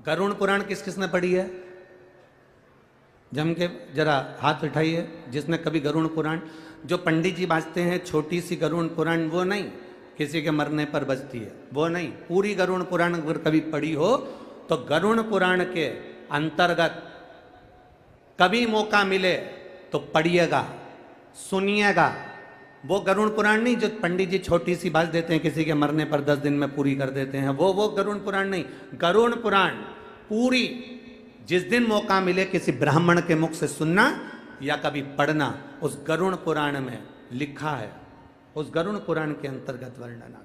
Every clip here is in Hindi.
गरुड़ पुराण किस किसने पढ़ी है? जम के जरा हाथ उठाइए जिसने कभी गरुड़ पुराण, जो पंडित जी बाजते हैं छोटी सी गरुड़ पुराण, वो नहीं, किसी के मरने पर बजती है वो नहीं, पूरी गरुड़ पुराण अगर कभी पढ़ी हो तो गरुड़ पुराण के अंतर्गत कभी मौका मिले तो पढ़िएगा, सुनिएगा। वो गरुड़ पुराण नहीं जो पंडित जी छोटी सी बाज देते हैं किसी के मरने पर 10 दिन में पूरी कर देते हैं, वो गरुड़ पुराण नहीं। गरुड़ पुराण पूरी जिस दिन मौका मिले किसी ब्राह्मण के मुख से सुनना या कभी पढ़ना, उस गरुड़ पुराण में लिखा है, उस गरुड़ पुराण के अंतर्गत वर्णन आता।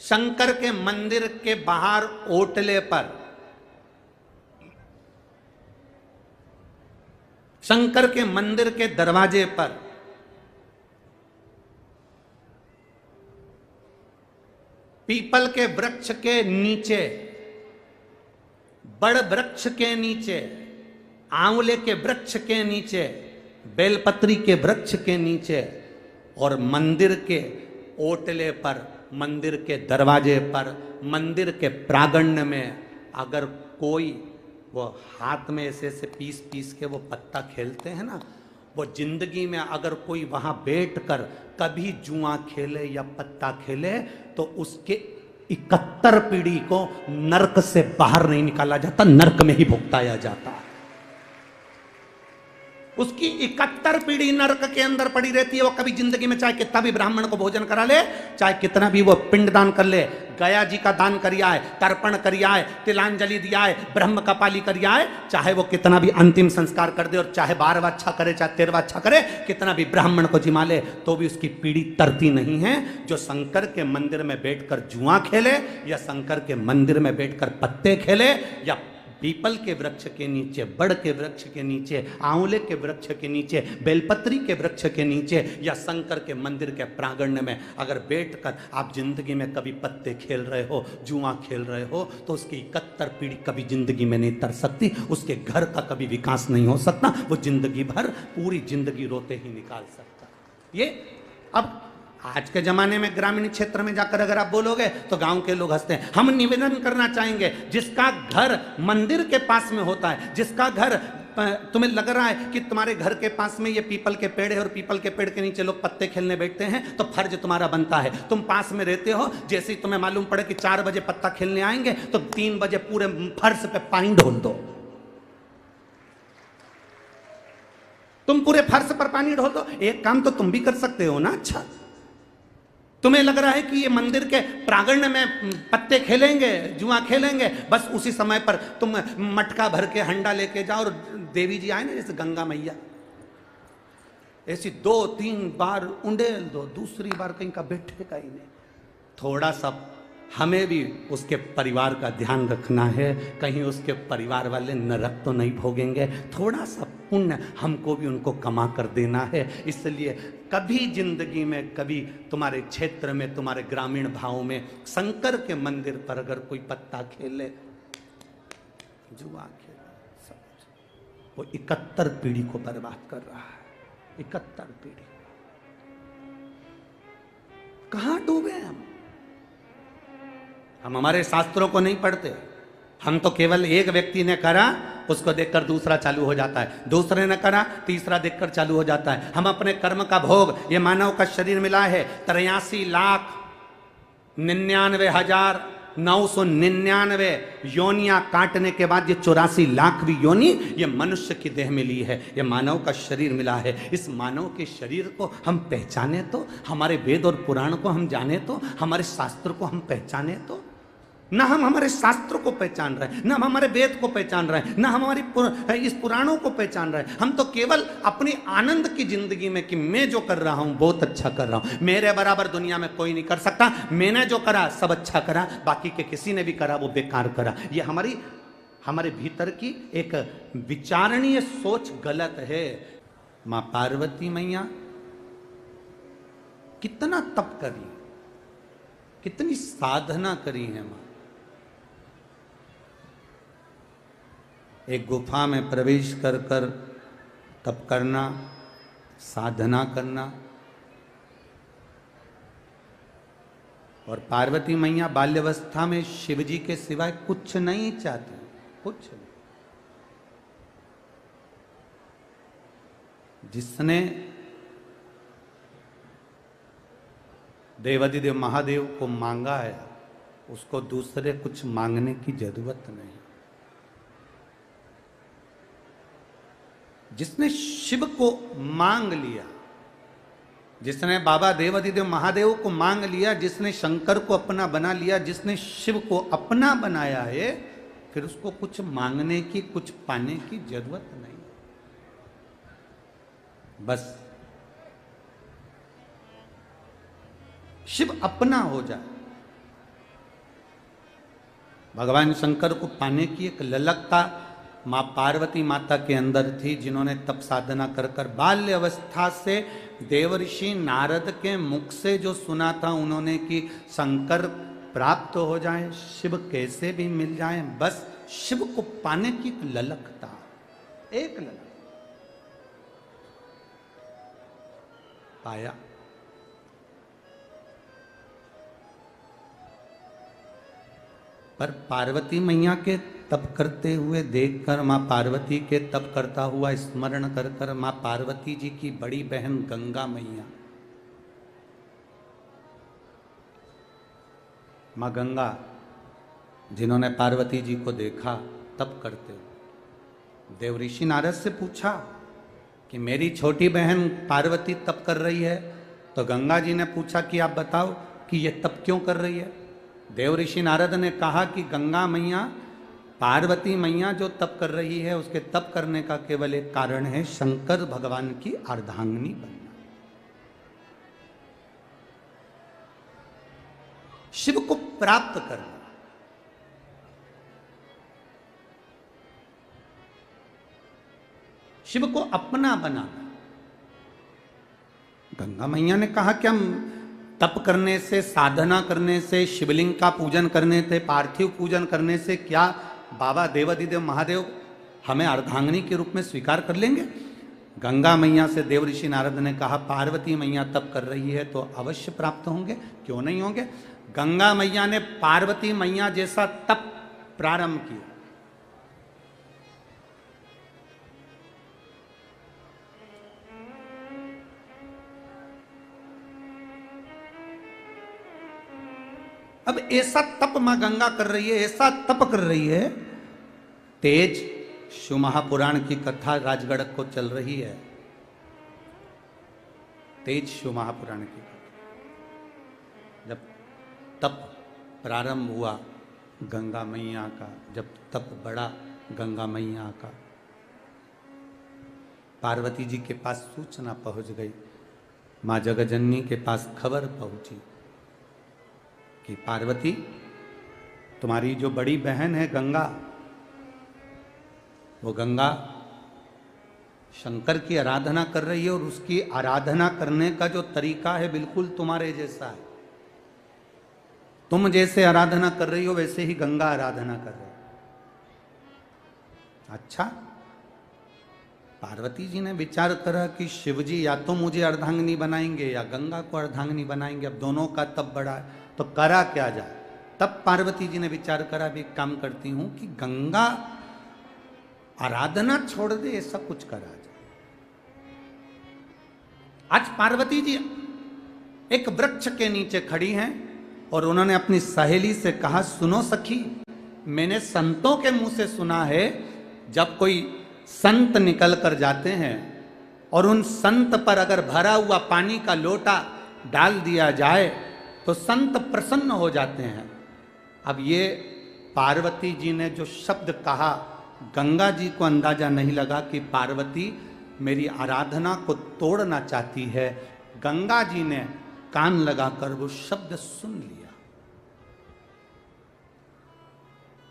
शंकर के मंदिर के बाहर ओटले पर, शंकर के मंदिर के दरवाजे पर पीपल के वृक्ष के नीचे, बड़ वृक्ष के नीचे, आंवले के वृक्ष के नीचे, बेलपत्री के वृक्ष के नीचे और मंदिर के ओटले पर, मंदिर के दरवाजे पर, मंदिर के प्रांगण में अगर कोई वो हाथ में ऐसे ऐसे पीस पीस के वो पत्ता खेलते हैं ना, वो जिंदगी में अगर कोई वहां बैठकर कभी जुआ खेले या पत्ता खेले तो उसके 71 पीढ़ी को नरक से बाहर नहीं निकाला जाता, नरक में ही भुगताया जाता। उसकी 71 पीढ़ी नरक के अंदर पड़ी रहती है। वो कभी जिंदगी में चाहे कितना भी ब्राह्मण को भोजन करा ले, चाहे कितना भी वो पिंड दान कर ले, गया जी का दान करिया है, तर्पण करिया है, तिलांजलि दिया है, ब्रह्म कपाली करिया है, चाहे वो कितना भी अंतिम संस्कार कर दे और चाहे 12वां अच्छा करे चाहे 13वां अच्छा करे, कितना भी ब्राह्मण को जिमा ले, तो भी उसकी पीढ़ी तरती नहीं है। जो शंकर के मंदिर में बैठकर जुआ खेले या शंकर के मंदिर में बैठकर पत्ते खेले या पीपल के वृक्ष के नीचे, बड़ के वृक्ष के नीचे, आंवले के वृक्ष के नीचे, बेलपत्री के वृक्ष के नीचे या शंकर के मंदिर के प्रांगण में अगर बैठकर आप जिंदगी में कभी पत्ते खेल रहे हो, जुआ खेल रहे हो, तो उसकी 71 पीढ़ी कभी जिंदगी में नहीं तर सकती, उसके घर का कभी विकास नहीं हो सकता, वो जिंदगी भर पूरी जिंदगी रोते ही निकाल सकता। ये अब आज के जमाने में ग्रामीण क्षेत्र में जाकर अगर आप बोलोगे तो गांव के लोग हंसते हैं। हम निवेदन करना चाहेंगे, जिसका घर मंदिर के पास में होता है, जिसका घर तुम्हें लग रहा है कि तुम्हारे घर के पास में ये पीपल के पेड़ है और पीपल के पेड़ के नीचे लोग पत्ते खेलने बैठते हैं, तो फर्ज तुम्हारा बनता है, तुम पास में रहते हो, जैसे ही तुम्हें मालूम पड़े कि 4 बजे पत्ता खेलने आएंगे तो 3 बजे पूरे फर्श पे पानी ढोल दो, तुम पूरे फर्श पर पानी ढोल दो। एक काम तो तुम भी कर सकते हो ना। अच्छा, तुम्हें लग रहा है कि ये मंदिर के प्रांगण में पत्ते खेलेंगे, जुआ खेलेंगे, बस उसी समय पर तुम मटका भर के हंडा लेके जाओ और देवी जी आए ना जैसे गंगा मैया, ऐसी 2-3 बार उंडेल दो, दूसरी बार कहीं का बैठेगा ही नहीं। थोड़ा सा हमें भी उसके परिवार का ध्यान रखना है, कहीं उसके परिवार वाले नरक तो नहीं भोगेंगे, थोड़ा सा पुण्य हमको भी उनको कमा कर देना है। इसलिए कभी जिंदगी में, कभी तुम्हारे क्षेत्र में, तुम्हारे ग्रामीण भाव में शंकर के मंदिर पर अगर कोई पत्ता खेले, जुआ खेले, वो 71 पीढ़ी को बर्बाद कर रहा है। 71 पीढ़ी कहां डूबे हम हमारे शास्त्रों को नहीं पढ़ते, हम तो केवल एक व्यक्ति ने करा उसको देखकर दूसरा चालू हो जाता है, दूसरे ने करा तीसरा देखकर चालू हो जाता है। हम अपने कर्म का भोग, ये मानव का शरीर मिला है 83,99,999 योनियां काटने के बाद ये 84 लाख भी योनि ये मनुष्य की देह मिली है, ये मानव का शरीर मिला है। इस मानव के शरीर को हम पहचाने तो, हमारे वेद और पुराण को हम जाने तो, हमारे शास्त्र को हम पहचाने तो। ना हम हमारे शास्त्र को पहचान रहे हैं, ना हम हमारे वेद को पहचान रहे हैं, ना हमारी इस पुराणों को पहचान रहे हैं। हम तो केवल अपनी आनंद की जिंदगी में कि मैं जो कर रहा हूं बहुत अच्छा कर रहा हूं, मेरे बराबर दुनिया में कोई नहीं कर सकता, मैंने जो करा सब अच्छा करा, बाकी के किसी ने भी करा वो बेकार करा। ये हमारे भीतर की एक विचारणीय सोच गलत है। मां पार्वती मैया कितना तप करी, कितनी साधना करी है मां। एक गुफा में प्रवेश कर कर तप करना, साधना करना और पार्वती मैया बाल्यावस्था में शिव जी के सिवाय कुछ नहीं चाहती, कुछ नहीं। जिसने देवादिदेव महादेव को मांगा है उसको दूसरे कुछ मांगने की जरूरत नहीं। जिसने शिव को मांग लिया, जिसने बाबा देवादिदेव महादेव को मांग लिया, जिसने शंकर को अपना बना लिया, जिसने शिव को अपना बनाया है, फिर उसको कुछ मांगने की, कुछ पाने की जरूरत नहीं। बस शिव अपना हो जाए। भगवान शंकर को पाने की एक ललकता मां पार्वती माता के अंदर थी, जिन्होंने तप साधना कर कर बाल्य अवस्था से देवर्षि नारद के मुख से जो सुना था उन्होंने कि शंकर प्राप्त हो जाए, शिव कैसे भी मिल जाए, बस शिव को पाने की एक ललकता, एक ललक पाया। पर पार्वती मैया के तप करते हुए देखकर, मां पार्वती के तप करता हुआ स्मरण कर कर मां पार्वती जी की बड़ी बहन गंगा मैया, मां गंगा जिन्होंने पार्वती जी को देखा तप करते हुए, देवऋषि नारद से पूछा कि मेरी छोटी बहन पार्वती तप कर रही है, तो गंगा जी ने पूछा कि आप बताओ कि ये तप क्यों कर रही है। देवऋषि नारद ने कहा कि गंगा मैया, पार्वती मैया जो तप कर रही है उसके तप करने का केवल एक कारण है, शंकर भगवान की अर्धांगिनी बनना, शिव को प्राप्त करना। शिव को अपना बनाना। गंगा मैया ने कहा कि हम तप करने से, साधना करने से, शिवलिंग का पूजन करने से, पार्थिव पूजन करने से क्या बाबा देवादिदेव महादेव हमें अर्धांगिनी के रूप में स्वीकार कर लेंगे। गंगा मैया से देवऋषि नारद ने कहा पार्वती मैया तप कर रही है तो अवश्य प्राप्त होंगे, क्यों नहीं होंगे। गंगा मैया ने पार्वती मैया जैसा तप प्रारंभ किया। अब ऐसा तप मां गंगा कर रही है, ऐसा तप कर रही है, तेज शिव महापुराण की कथा राजगढ़ को चल रही है। तेज शिव महापुराण की कथा, जब तप प्रारंभ हुआ गंगा मैया का, जब तप बढ़ा गंगा मैया का, पार्वती जी के पास सूचना पहुंच गई, मां जगजननी के पास खबर पहुंची कि पार्वती, तुम्हारी जो बड़ी बहन है गंगा, वो गंगा शंकर की आराधना कर रही है और उसकी आराधना करने का जो तरीका है बिल्कुल तुम्हारे जैसा है। तुम जैसे आराधना कर रही हो वैसे ही गंगा आराधना कर रही है। अच्छा, पार्वती जी ने विचार करा कि शिवजी या तो मुझे अर्धांगिनी बनाएंगे या गंगा को अर्धांगिनी बनाएंगे, अब दोनों का तप बढ़ा है तो करा क्या जाए। तब पार्वती जी ने विचार करा भी एक काम करती हूं कि गंगा आराधना छोड़ दे, ऐसा कुछ करा जाए। आज पार्वती जी एक वृक्ष के नीचे खड़ी हैं और उन्होंने अपनी सहेली से कहा, सुनो सखी, मैंने संतों के मुंह से सुना है जब कोई संत निकल कर जाते हैं और उन संत पर अगर भरा हुआ पानी का लोटा डाल दिया जाए तो संत प्रसन्न हो जाते हैं। अब ये पार्वती जी ने जो शब्द कहा, गंगा जी को अंदाजा नहीं लगा कि पार्वती मेरी आराधना को तोड़ना चाहती है। गंगा जी ने कान लगाकर वो शब्द सुन लिया।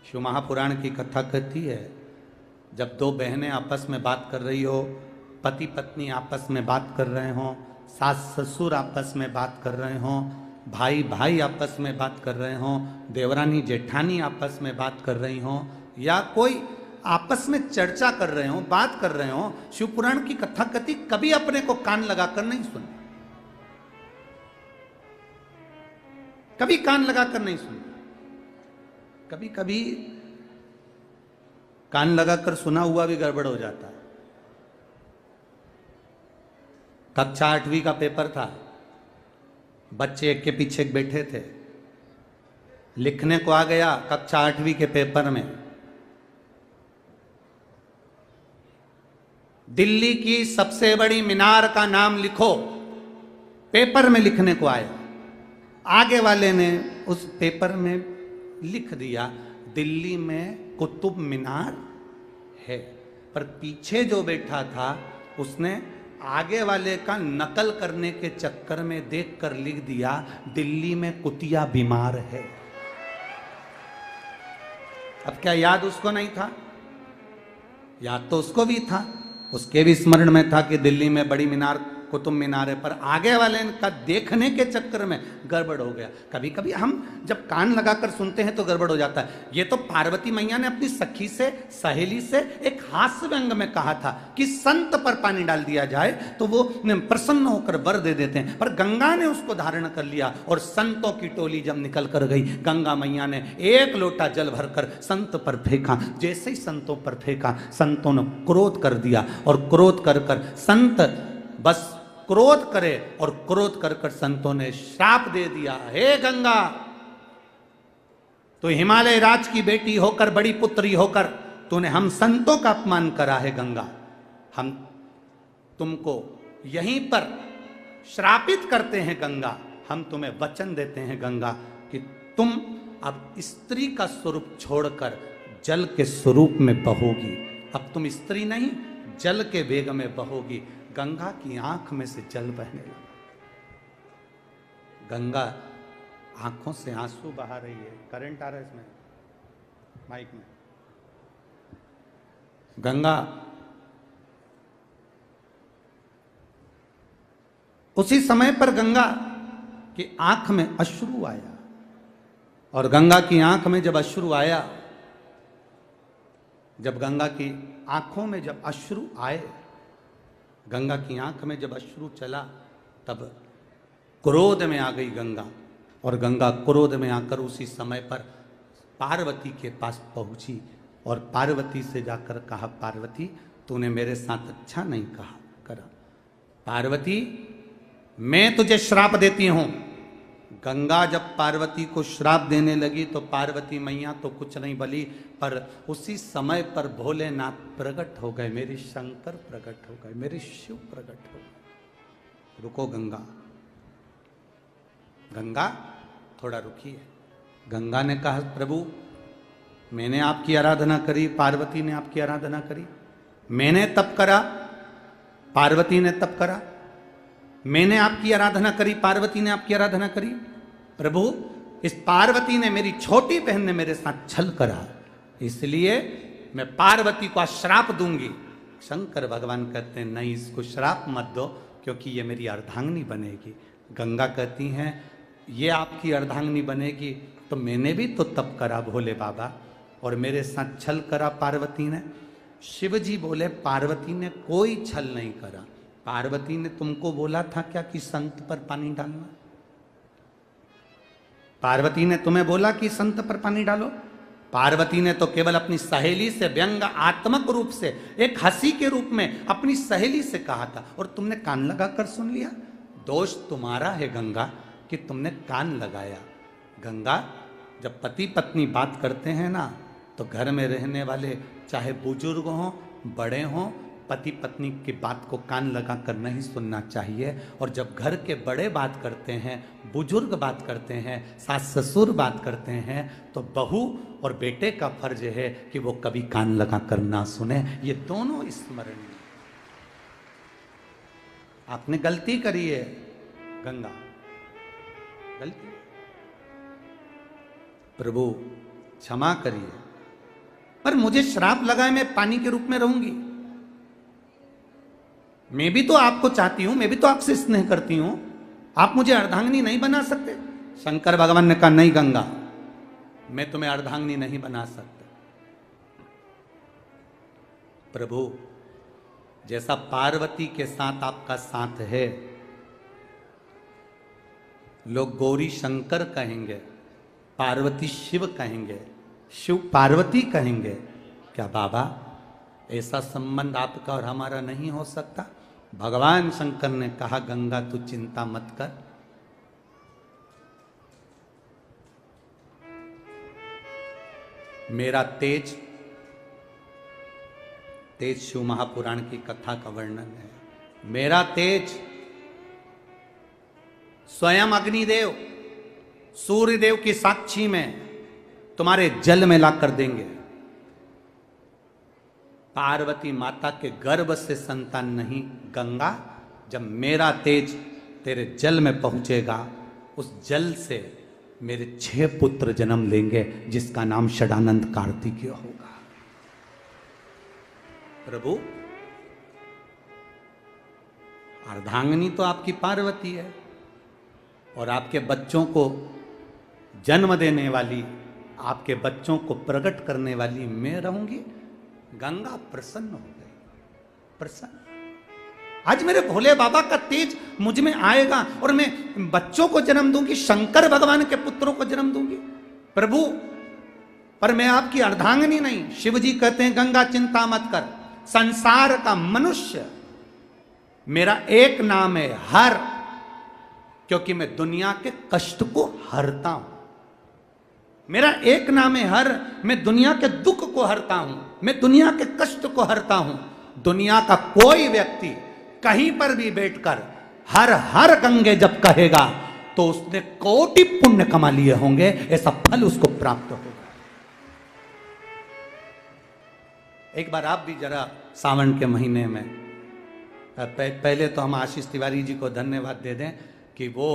शिव महापुराण की कथा कहती है, जब दो बहनें आपस में बात कर रही हो, पति पत्नी आपस में बात कर रहे हो, सास ससुर आपस में बात कर रहे हो, भाई भाई आपस में बात कर रहे हो, देवरानी जेठानी आपस में बात कर रही हो, या कोई आपस में चर्चा कर रहे हो, बात कर रहे हो, शिव पुराण की कथा कथी कभी अपने को कान लगाकर नहीं सुने। कभी कान लगाकर नहीं सुना। कभी कभी कान लगाकर सुना हुआ भी गड़बड़ हो जाता है। कक्षा 8वीं का पेपर था, बच्चे एक के पीछे एक बैठे थे, लिखने को आ गया कक्षा 8वीं के पेपर में दिल्ली की सबसे बड़ी मीनार का नाम लिखो, पेपर में लिखने को आया। आगे वाले ने उस पेपर में लिख दिया दिल्ली में कुतुब मीनार है, पर पीछे जो बैठा था उसने आगे वाले का नकल करने के चक्कर में देखकर लिख दिया दिल्ली में कुतिया बीमार है। अब क्या याद उसको नहीं था? याद तो उसको भी था, उसके भी स्मरण में था कि दिल्ली में बड़ी मीनार कुतुब मीनार है, पर आगे वाले का देखने के चक्कर में गड़बड़ हो गया। कभी कभी हम जब कान लगाकर सुनते हैं तो गड़बड़ हो जाता है। ये तो पार्वती मैया ने अपनी सखी से, सहेली से एक हास्य व्यंग में कहा था कि संत पर पानी डाल दिया जाए तो वो प्रसन्न होकर वर दे देते हैं, पर गंगा ने उसको धारण कर लिया और संतों की टोली जब निकल कर गई, गंगा मैया ने एक लोटा जल भरकर संत पर फेंका। जैसे ही संतों पर फेंका, संतों ने क्रोध कर दिया और क्रोध कर कर संत बस क्रोध करे और क्रोध कर कर संतों ने श्राप दे दिया, हे गंगा, तो हिमालय राज की बेटी होकर, बड़ी पुत्री होकर तूने हम संतों का अपमान करा है गंगा। हम तुमको यहीं पर श्रापित करते हैं गंगा, हम तुम्हें वचन देते हैं गंगा कि तुम अब स्त्री का स्वरूप छोड़कर जल के स्वरूप में बहोगी। अब तुम स्त्री नहीं, जल के वेग में बहोगी। गंगा की आंख में से जल बहने लगा। गंगा आंखों से आंसू बहा रही है। करंट आ रहा है इसमें माइक में। गंगा उसी समय पर गंगा की आंख में अश्रु आया, और गंगा की आंख में जब अश्रु आया, जब गंगा की आंखों में जब अश्रु आए, गंगा की आंख में जब अश्रु चला, तब क्रोध में आ गई गंगा, और गंगा क्रोध में आकर उसी समय पर पार्वती के पास पहुंची और पार्वती से जाकर कहा, पार्वती तूने मेरे साथ अच्छा नहीं कहा करा, पार्वती मैं तुझे श्राप देती हूं। गंगा जब पार्वती को श्राप देने लगी तो पार्वती मैया तो कुछ नहीं बोली, पर उसी समय पर भोलेनाथ प्रकट हो गए, मेरे शंकर प्रकट हो गए, मेरे शिव प्रकट हो गए। रुको गंगा, गंगा थोड़ा रुकिए। गंगा ने कहा, प्रभु मैंने आपकी आराधना करी, पार्वती ने आपकी आराधना करी, मैंने तप करा, पार्वती ने तप करा, मैंने आपकी आराधना करी, पार्वती ने आपकी आराधना करी। प्रभु इस पार्वती ने, मेरी छोटी बहन ने मेरे साथ छल करा, इसलिए मैं पार्वती को श्राप दूंगी। शंकर भगवान कहते हैं नहीं, इसको श्राप मत दो क्योंकि ये मेरी अर्धांगिनी बनेगी। गंगा कहती हैं ये आपकी अर्धांगिनी बनेगी तो मैंने भी तो तप करा भोले बाबा, और मेरे साथ छल करा पार्वती ने। शिव जी बोले पार्वती ने कोई छल नहीं करा, पार्वती ने तुमको बोला था क्या कि संत पर पानी डालना? पार्वती ने तुम्हें बोला कि संत पर पानी डालो? पार्वती ने तो केवल अपनी सहेली से व्यंग आत्मक रूप से, एक हंसी के रूप में अपनी सहेली से कहा था, और तुमने कान लगाकर सुन लिया। दोष तुम्हारा है गंगा कि तुमने कान लगाया। गंगा, जब पति पत्नी बात करते हैं ना, तो घर में रहने वाले चाहे बुजुर्ग हों, बड़े हों, पति पत्नी की बात को कान लगाकर नहीं सुनना चाहिए। और जब घर के बड़े बात करते हैं, बुजुर्ग बात करते हैं, सास ससुर बात करते हैं, तो बहू और बेटे का फर्ज है कि वो कभी कान लगाकर ना सुने। ये दोनों स्मरणीय। आपने गलती करी है गंगा, गलती, प्रभु क्षमा करिए, पर मुझे श्राप लगाए मैं पानी के रूप में रहूंगी। मैं भी तो आपको चाहती हूं, मैं भी तो आपसे स्नेह करती हूं, आप मुझे अर्धांगिनी नहीं बना सकते? शंकर भगवान ने कहा नहीं गंगा, मैं तुम्हें अर्धांगिनी नहीं बना सकता। प्रभु जैसा पार्वती के साथ आपका साथ है, लोग गौरी शंकर कहेंगे, पार्वती शिव कहेंगे, शिव पार्वती कहेंगे। क्या बाबा ऐसा संबंध आपका और हमारा नहीं हो सकता? भगवान शंकर ने कहा गंगा तू चिंता मत कर, मेरा तेज, तेज शिव महापुराण की कथा का वर्णन है। मेरा तेज स्वयं अग्निदेव सूर्यदेव की साक्षी में तुम्हारे जल में ला कर देंगे। पार्वती माता के गर्भ से संतान नहीं, गंगा जब मेरा तेज तेरे जल में पहुंचेगा, उस जल से मेरे 6 पुत्र जन्म लेंगे, जिसका नाम षडानंद कार्तिकेय होगा। प्रभु अर्धांगिनी तो आपकी पार्वती है, और आपके बच्चों को जन्म देने वाली, आपके बच्चों को प्रकट करने वाली मैं रहूंगी। गंगा प्रसन्न हो गई, प्रसन्न। आज मेरे भोले बाबा का तेज मुझ में आएगा और मैं बच्चों को जन्म दूंगी, शंकर भगवान के पुत्रों को जन्म दूंगी। प्रभु पर मैं आपकी अर्धांगिनी नहीं। शिव जी कहते हैं गंगा चिंता मत कर, संसार का मनुष्य मेरा एक नाम है हर, क्योंकि मैं दुनिया के कष्ट को हरता हूं। मेरा एक नाम है हर, मैं दुनिया के दुख को हरता हूं, मैं दुनिया के कष्ट को हरता हूं। दुनिया का कोई व्यक्ति कहीं पर भी बैठकर हर हर गंगे जब कहेगा तो उसने कोटि पुण्य कमा लिए होंगे, ऐसा फल उसको प्राप्त होगा। एक बार आप भी जरा सावन के महीने में, पहले तो हम आशीष तिवारी जी को धन्यवाद दे दें कि वो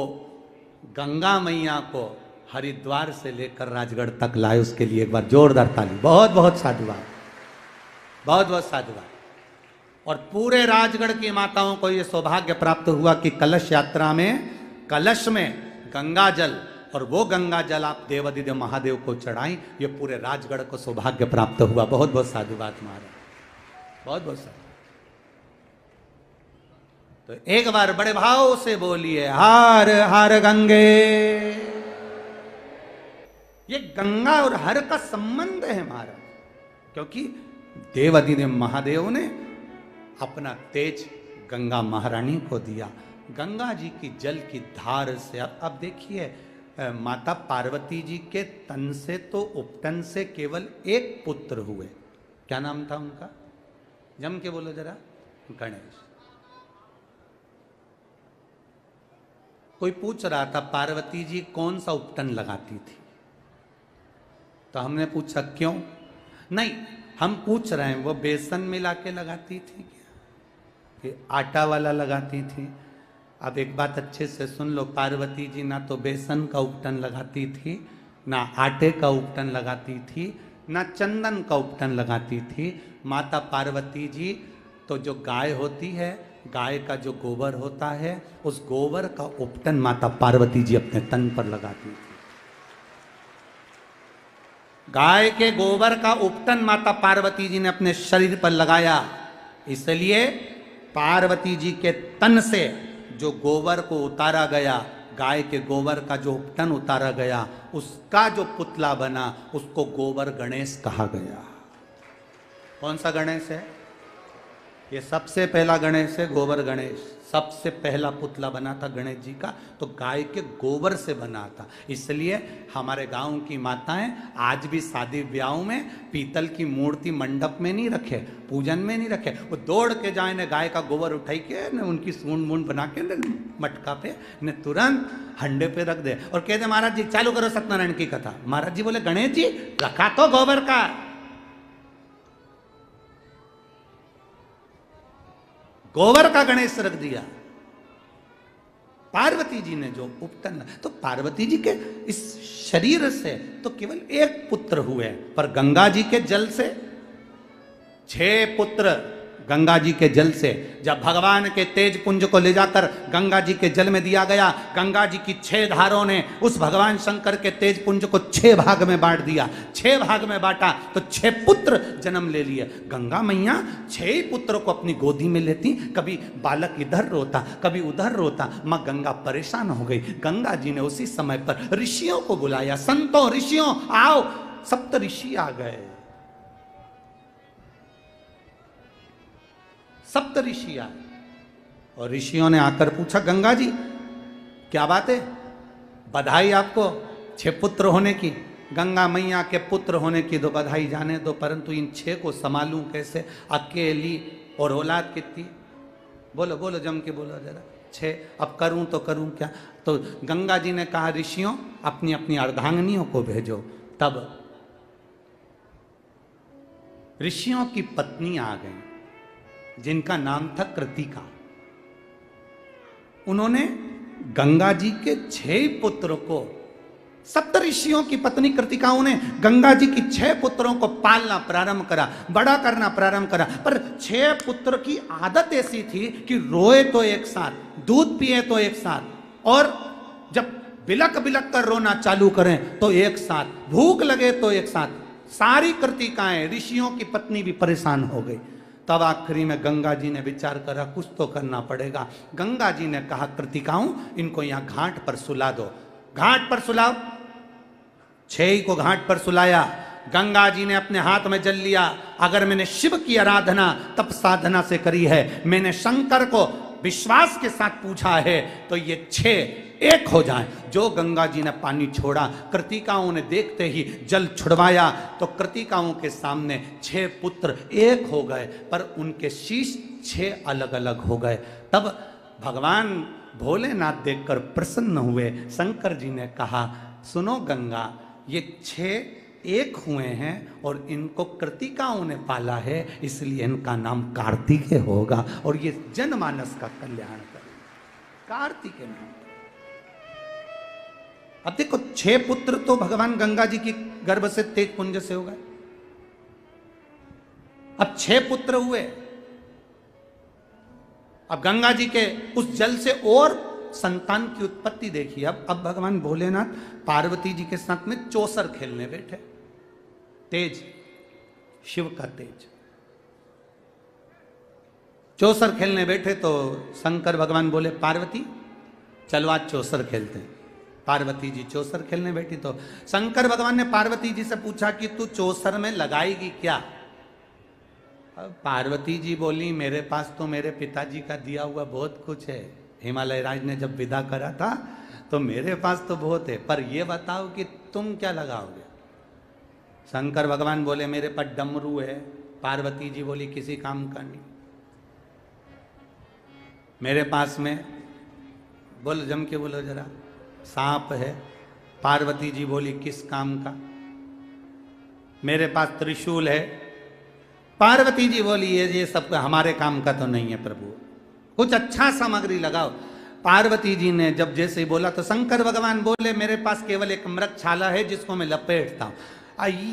गंगा मैया को हरिद्वार से लेकर राजगढ़ तक लाए, उसके लिए एक बार जोरदार ताली। बहुत बहुत साधुवाद, बहुत बहुत साधुवाद। और पूरे राजगढ़ की माताओं को यह सौभाग्य प्राप्त हुआ कि कलश यात्रा में, कलश में गंगा जल, और वो गंगा जल आप देवाधिदेव महादेव को चढ़ाई। ये पूरे राजगढ़ को सौभाग्य प्राप्त हुआ। बहुत बहुत साधुवाद महाराज, बहुत बहुत साधुवाद। तो एक बार बड़े भाव से बोलिए हर हर गंगे। ये गंगा और हर का संबंध है महाराज, क्योंकि देवाधिदेव महादेव ने अपना तेज गंगा महारानी को दिया। गंगा जी की जल की धार से अब देखिए, माता पार्वती जी के तन से तो उपटन से केवल एक पुत्र हुए। क्या नाम था उनका? जम के बोलो जरा। गणेश। कोई पूछ रहा था पार्वती जी कौन सा उपटन लगाती थी, तो हमने पूछा क्यों? नहीं, हम पूछ रहे हैं वो बेसन मिला के लगाती थी क्या, कि आटा वाला लगाती थी? अब एक बात अच्छे से सुन लो, पार्वती जी ना तो बेसन का उपटन लगाती थी, ना आटे का उपटन लगाती थी, ना चंदन का उपटन लगाती थी। माता पार्वती जी तो जो गाय होती है, गाय का जो गोबर होता है, उस गोबर का उपटन माता पार्वती जी अपने तन पर लगाती थी। गाय के गोबर का उपटन माता पार्वती जी ने अपने शरीर पर लगाया। इसलिए पार्वती जी के तन से जो गोबर को उतारा गया, गाय के गोबर का जो उपटन उतारा गया, उसका जो पुतला बना, उसको गोबर गणेश कहा गया। कौन सा गणेश है? ये सबसे पहला गणेश है, गोबर गणेश। सबसे पहला पुतला बना था गणेश जी का, तो गाय के गोबर से बना था। इसलिए हमारे गांव की माताएं आज भी शादी ब्याह में पीतल की मूर्ति मंडप में नहीं रखे, पूजन में नहीं रखे, वो दौड़ के जाए ने गाय का गोबर उठाई के न उनकी सूंड मूंड बना के न मटका पे न तुरंत हंडे पे रख दे और कहते महाराज जी चालू करो सत्यनारायण की कथा। महाराज जी बोले गणेश जी रखा तो गोबर का, गोबर का गणेश रख दिया। पार्वती जी ने जो उपटन, तो पार्वती जी के इस शरीर से तो केवल एक पुत्र हुए, पर गंगा जी के जल से 6 पुत्र गंगा जी के जल से। जब भगवान के तेज पुंज को ले जाकर गंगा जी के जल में दिया गया, गंगा जी की 6 धारों ने उस भगवान शंकर के तेज पुंज को 6 भाग में बांट दिया। 6 भाग में बांटा तो 6 पुत्र जन्म ले लिए। गंगा मैया 6 ही पुत्र को अपनी गोदी में लेती, कभी बालक इधर रोता कभी उधर रोता। मां गंगा परेशान हो गई। गंगा जी ने उसी समय पर ऋषियों को बुलाया, संतों ऋषियों आओ। सप्त ऋषि आ गए, सप्त ऋषि आए और ऋषियों ने आकर पूछा, गंगा जी क्या बात है, बधाई आपको 6 पुत्र होने की। गंगा मैया के पुत्र होने की तो बधाई जाने दो, परंतु इन 6 को संभालूं कैसे, अकेली, और औलाद कितनी, बोलो बोलो जम के बोलो जरा। 6, अब करूं तो करूं क्या। तो गंगा जी ने कहा, ऋषियों अपनी अपनी अर्धांगिनियों को भेजो। तब ऋषियों की पत्नी आ गई जिनका नाम था कृतिका। उन्होंने गंगा जी के 6 पुत्र को, सप्त ऋषियों की पत्नी कृतिकाओं ने गंगा जी की 6 पुत्रों को पालना प्रारंभ करा, बड़ा करना प्रारंभ करा। पर 6 पुत्र की आदत ऐसी थी कि रोए तो एक साथ, दूध पिए तो एक साथ, और जब बिलक बिलक कर रोना चालू करें तो एक साथ, भूख लगे तो एक साथ। सारी कृतिकाएं, ऋषियों की पत्नी भी परेशान हो गई। तब आखिरी में गंगा जी ने विचार करा, कुछ तो करना पड़ेगा। गंगा जी ने कहा, कृतिकाओं इनको यहां घाट पर सुला दो, घाट पर सुलाओ। 6 को घाट पर सुलाया। गंगा जी ने अपने हाथ में जल लिया। अगर मैंने शिव की आराधना तप साधना से करी है, मैंने शंकर को विश्वास के साथ पूछा है, तो ये 6 एक हो जाएं। जो गंगा जी ने पानी छोड़ा, कृतिकाओं ने देखते ही जल छुड़वाया तो कृतिकाओं के सामने 6 पुत्र एक हो गए, पर उनके शीश 6 अलग अलग हो गए। तब भगवान भोलेनाथ देखकर प्रसन्न हुए। शंकर जी ने कहा, सुनो गंगा, ये 6 एक हुए हैं और इनको कृतिकाओं ने पाला है, इसलिए इनका नाम कार्तिकेय होगा और ये जनमानस का कल्याण करेगा। कार्तिकेय नाम। अब देखो, 6 पुत्र तो भगवान गंगा जी की गर्भ से तेज पुंज से हो गए। अब 6 पुत्र हुए। अब गंगा जी के उस जल से और संतान की उत्पत्ति देखिए। अब भगवान भोलेनाथ पार्वती जी के साथ में चौसर खेलने बैठे। तेज, शिव का तेज। चौसर खेलने बैठे तो शंकर भगवान बोले, पार्वती चलो आज चौसर खेलते हैं। पार्वती जी चौसर खेलने बैठी तो शंकर भगवान ने पार्वती जी से पूछा कि तू चौसर में लगाएगी क्या। अब पार्वती जी बोली, मेरे पास तो मेरे पिताजी का दिया हुआ बहुत कुछ है। हिमालय राज ने जब विदा करा था तो मेरे पास तो बहुत है, पर यह बताओ कि तुम क्या लगाओगे। शंकर भगवान बोले, मेरे पास डमरू है। पार्वती जी बोली, किसी काम का नहीं। मेरे पास में, बोलो जम के बोलो जरा, सांप है। पार्वती जी बोली, किस काम का। मेरे पास त्रिशूल है। पार्वती जी बोली, ये सब हमारे काम का तो नहीं है प्रभु, कुछ अच्छा सामग्री लगाओ। पार्वती जी ने जब जैसे ही बोला तो शंकर भगवान बोले, मेरे पास केवल एक मृगछाला है जिसको मैं लपेटता हूं,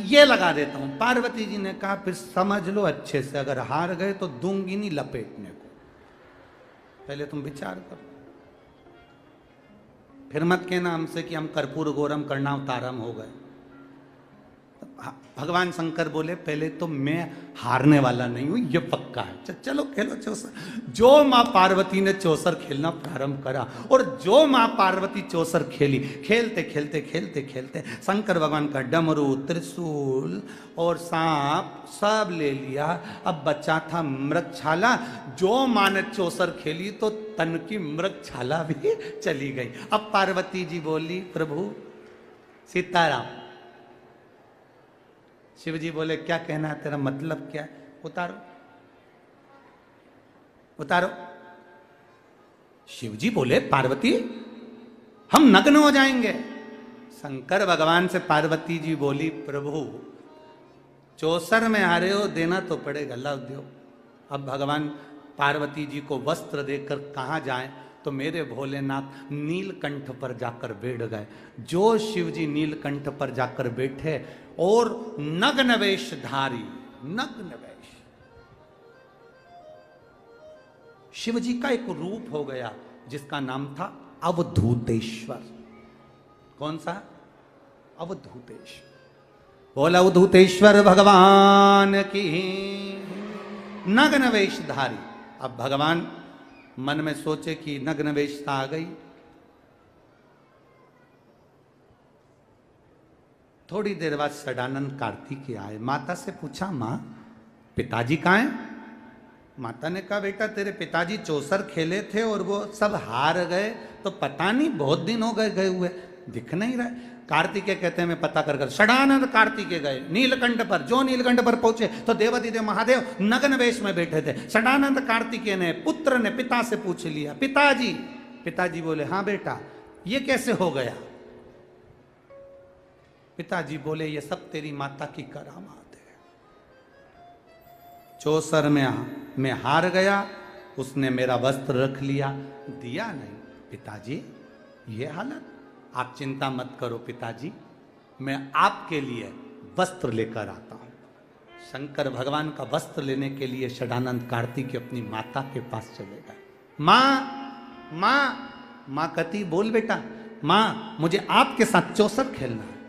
ये लगा देता हूं। पार्वती जी ने कहा, फिर समझ लो अच्छे से, अगर हार गए तो दूंगी नहीं लपेटने को, पहले तुम विचार करो। फिर मत कहना हमसे कि हम कर्पूर गौरम कर्णावतारम हो गए। भगवान शंकर बोले, पहले तो मैं हारने वाला नहीं हूं, ये पक्का है। चलो खेलो चौसर। जो मां पार्वती ने चौसर खेलना प्रारंभ करा और जो मां पार्वती चौसर खेली, खेलते खेलते खेलते खेलते शंकर भगवान का डमरू, त्रिशूल और सांप सब ले लिया। अब बचा था मृगछाला। जो मां ने चौसर खेली तो तन की मृगछाला भी चली गई। अब पार्वती जी बोली, प्रभु सीताराम। शिव जी बोले, क्या कहना है तेरा, मतलब क्या है, उतारो उतारो। शिव जी बोले, पार्वती हम नग्न हो जाएंगे। शंकर भगवान से पार्वती जी बोली, प्रभु चौसर में आ रहे हो, देना तो पड़ेगा, लाओ दो। अब भगवान पार्वती जी को वस्त्र देकर कहाँ जाएं, तो मेरे भोलेनाथ नीलकंठ पर जाकर बैठ गए। जो शिव जी नीलकंठ पर जाकर बैठे और नग्न वेशधारी, नग्न वेश, शिव जी का एक रूप हो गया जिसका नाम था अवधूतेश्वर। कौन सा? अवधूतेश्वर। बोल अवधूतेश्वर भगवान की। नग्न वेशधारी। अब भगवान मन में सोचे कि नग्न वेशता आ गई। थोड़ी देर बाद षडानंद कार्तिकेय आए। माता से पूछा, मां पिताजी कहाँ हैं? माता ने कहा, बेटा तेरे पिताजी चौसर खेले थे और वो सब हार गए, तो पता नहीं बहुत दिन हो गए गए हुए, दिख नहीं रहा। कार्तिकेय कहते हैं मैं पता कर षडानंद कार्तिकेय गए नीलकंठ पर। जो नीलकंठ पर पहुंचे तो देवाधिदेव महादेव नग्न वेश में बैठे थे। षडानंद कार्तिकेय ने पुत्र ने पिता से पूछ लिया, पिताजी। पिताजी बोले, हाँ बेटा ये कैसे हो गया? पिताजी बोले, ये सब तेरी माता की करामात है। चौसर में मैं हार गया, उसने मेरा वस्त्र रख लिया, दिया नहीं। पिताजी ये हालत? आप चिंता मत करो पिताजी, मैं आपके लिए वस्त्र लेकर आता हूं। शंकर भगवान का वस्त्र लेने के लिए षडानंद कार्तिकेय अपनी माता के पास चले गए। मां मां मां कहती, बोल बेटा। मां मुझे आपके साथ चौसर खेलना है।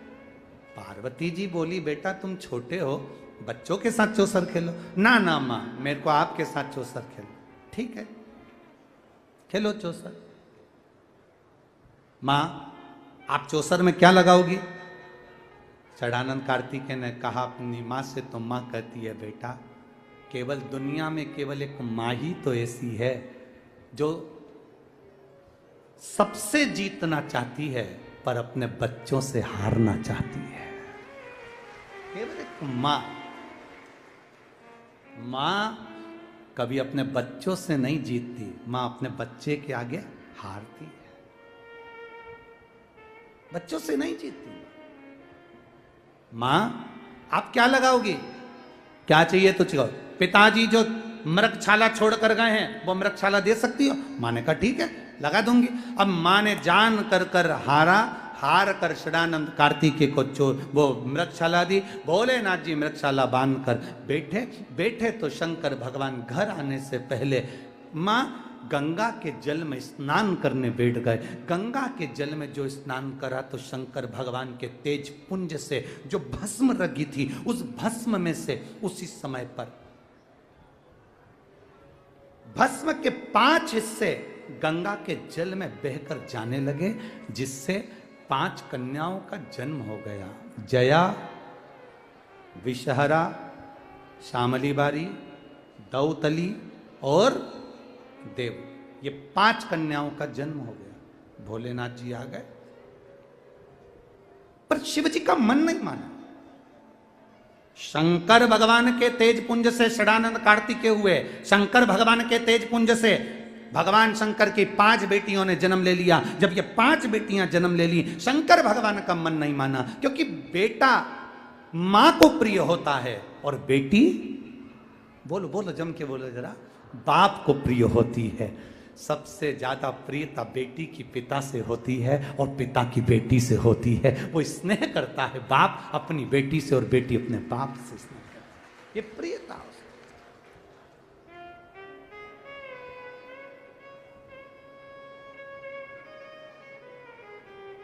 पार्वती जी बोली, बेटा तुम छोटे हो, बच्चों के साथ चौसर खेलो। ना ना मां, मेरे को आपके साथ चौसर खेलो। ठीक है खेलो चौसर। मां आप चौसर में क्या लगाओगी? षडानंद कार्तिकेय ने कहा अपनी मां से, तो मां कहती है, बेटा केवल दुनिया में केवल एक मां ही तो ऐसी है जो सबसे जीतना चाहती है पर अपने बच्चों से हारना चाहती है। केवल एक मां। मां कभी अपने बच्चों से नहीं जीतती, मां अपने बच्चे के आगे हारती है, बच्चों से नहीं जीतती। मां आप क्या लगाओगी? क्या चाहिए तो चाहिए। पिताजी जो मृगशाला छोड़ कर गए हैं वो मृगशाला दे सकती हो? मां ने कहा ठीक है लगा दूंगी। अब मां ने जान कर हार कर षडानंद कार्तिकेय को वो मृगशाला दी। भोलेनाथ जी मृगशाला बांध कर बैठे तो शंकर भगवान घर आने से पहले मां गंगा के जल में स्नान करने बैठ गए। गंगा के जल में जो स्नान करा तो शंकर भगवान के तेज पुंज से जो भस्म रगी थी, उस भस्म में से उसी समय पर भस्म के 5 हिस्से गंगा के जल में बहकर जाने लगे, जिससे 5 कन्याओं का जन्म हो गया। जया, विषहरा, श्यामली बारी, दौतली और देव, ये 5 कन्याओं का जन्म हो गया। भोलेनाथ जी आ गए पर शिव जी का मन नहीं माना। शंकर भगवान के तेज पुंज से षडानंद कार्तिकेय हुए। शंकर भगवान के तेज पुंज से भगवान शंकर की 5 बेटियों ने जन्म ले लिया। जब ये 5 बेटियां जन्म ले ली, शंकर भगवान का मन नहीं माना, क्योंकि बेटा मां को प्रिय होता है और बेटी, बोलो बोलो जम के बोलो जरा, बाप को प्रिय होती है। सबसे ज्यादा प्रियता बेटी की पिता से होती है और पिता की बेटी से होती है। वो स्नेह करता है बाप अपनी बेटी से और बेटी अपने बाप से स्नेह करती है। ये प्रियता।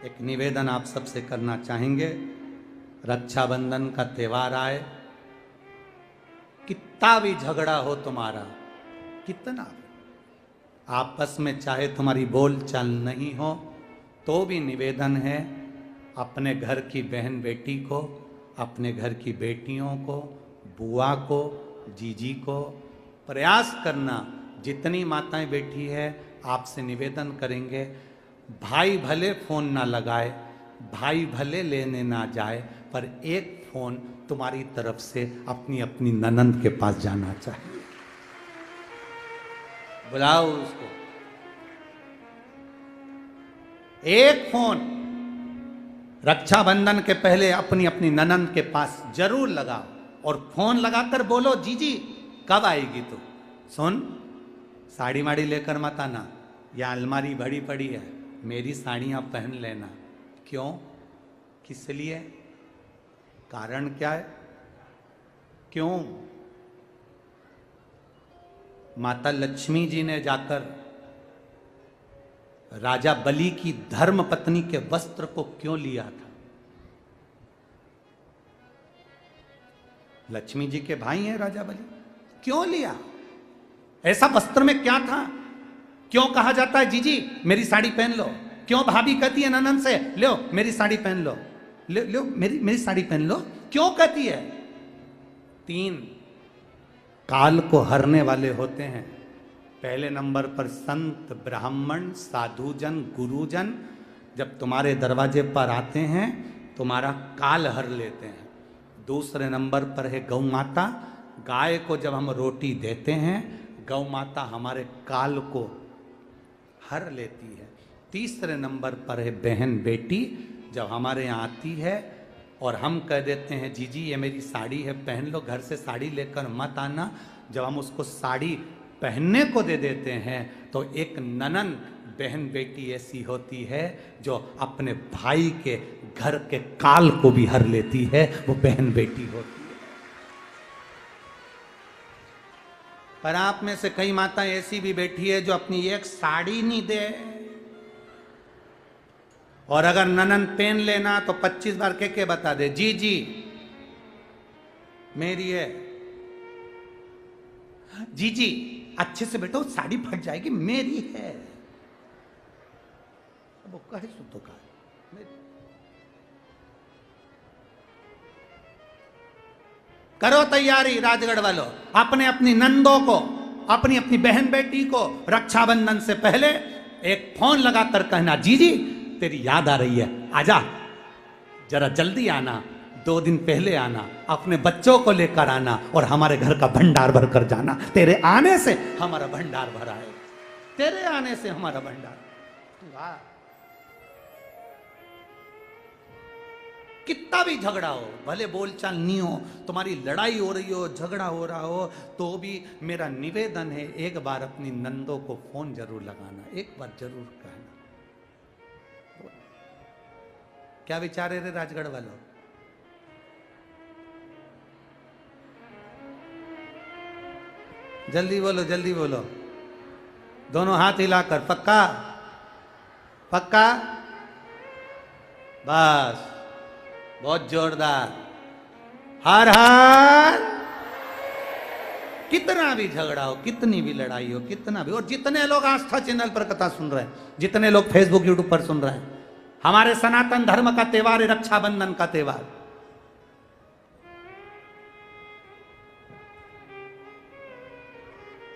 एक निवेदन आप सबसे करना चाहेंगे। रक्षाबंधन का त्योहार आए, कितना भी झगड़ा हो तुम्हारा, कितना आपस में चाहे तुम्हारी बोल चाल नहीं हो, तो भी निवेदन है अपने घर की बहन बेटी को, अपने घर की बेटियों को, बुआ को, जीजी को प्रयास करना। जितनी माताएं बैठी है आपसे निवेदन करेंगे, भाई भले फोन ना लगाए, भाई भले लेने ना जाए, पर एक फोन तुम्हारी तरफ से अपनी अपनी ननंद के पास जाना चाहिए। बुलाओ उसको, एक फोन रक्षाबंधन के पहले अपनी अपनी ननंद के पास जरूर लगाओ और फोन लगाकर बोलो, जीजी कब आएगी तू? सुन, साड़ी माड़ी लेकर मत आना, या अलमारी भरी पड़ी है, मेरी साड़ियां पहन लेना। क्यों? किस लिए? कारण क्या है? क्यों? माता लक्ष्मी जी ने जाकर राजा बलि की धर्म पत्नी के वस्त्र को क्यों लिया था? लक्ष्मी जी के भाई हैं राजा बलि, क्यों लिया? ऐसा वस्त्र में क्या था? क्यों कहा जाता है जीजी मेरी साड़ी पहन लो? क्यों भाभी कहती है ननन से लो मेरी साड़ी पहन लो, लो मेरी साड़ी पहन लो? क्यों कहती है? 3 काल को हरने वाले होते हैं। पहले नंबर पर संत, ब्राह्मण, साधुजन, गुरुजन जब तुम्हारे दरवाजे पर आते हैं तुम्हारा काल हर लेते हैं। दूसरे नंबर पर है गौ माता। गाय को जब हम रोटी देते हैं गौ माता हमारे काल को हर लेती है। तीसरे नंबर पर है बहन बेटी, जब हमारे यहाँ आती है और हम कह देते हैं जीजी ये मेरी साड़ी है पहन लो, घर से साड़ी लेकर मत आना। जब हम उसको साड़ी पहनने को दे देते हैं तो एक ननन बहन बेटी ऐसी होती है जो अपने भाई के घर के काल को भी हर लेती है, वो बहन बेटी होती है। पर आप में से कई माता ऐसी भी बैठी है जो अपनी एक साड़ी नहीं दे, और अगर ननन पेन लेना तो 25 बार के बता दे जी जी मेरी है, जी जी अच्छे से बैठो साड़ी फट जाएगी मेरी है। अब वो कहे सो तो कहा करो तैयारी राजगढ़ वालों, अपने अपनी नंदों को, अपनी अपनी बहन बेटी को रक्षाबंधन से पहले एक फोन लगाकर कहना जीजी तेरी याद आ रही है, आजा जरा जल्दी आना, 2 दिन पहले आना, अपने बच्चों को लेकर आना और हमारे घर का भंडार भर कर जाना। तेरे आने से हमारा भंडार भरा है, तेरे आने से हमारा भंडार। वाह, कितना भी झगड़ा हो, भले बोलचाल नहीं हो, तुम्हारी लड़ाई हो रही हो, झगड़ा हो रहा हो, तो भी मेरा निवेदन है एक बार अपनी नंदों को फोन जरूर लगाना, एक बार जरूर कहना। क्या विचार है रे राजगढ़ वालों? जल्दी बोलो जल्दी बोलो, दोनों हाथ हिलाकर। पक्का पक्का? बस, बहुत जोरदार। हर हर। कितना भी झगड़ा हो, कितनी भी लड़ाई हो, कितना भी, और जितने लोग आस्था चैनल पर कथा सुन रहे हैं, जितने लोग फेसबुक यूट्यूब पर सुन रहे हैं, हमारे सनातन धर्म का त्योहार है रक्षाबंधन का त्योहार।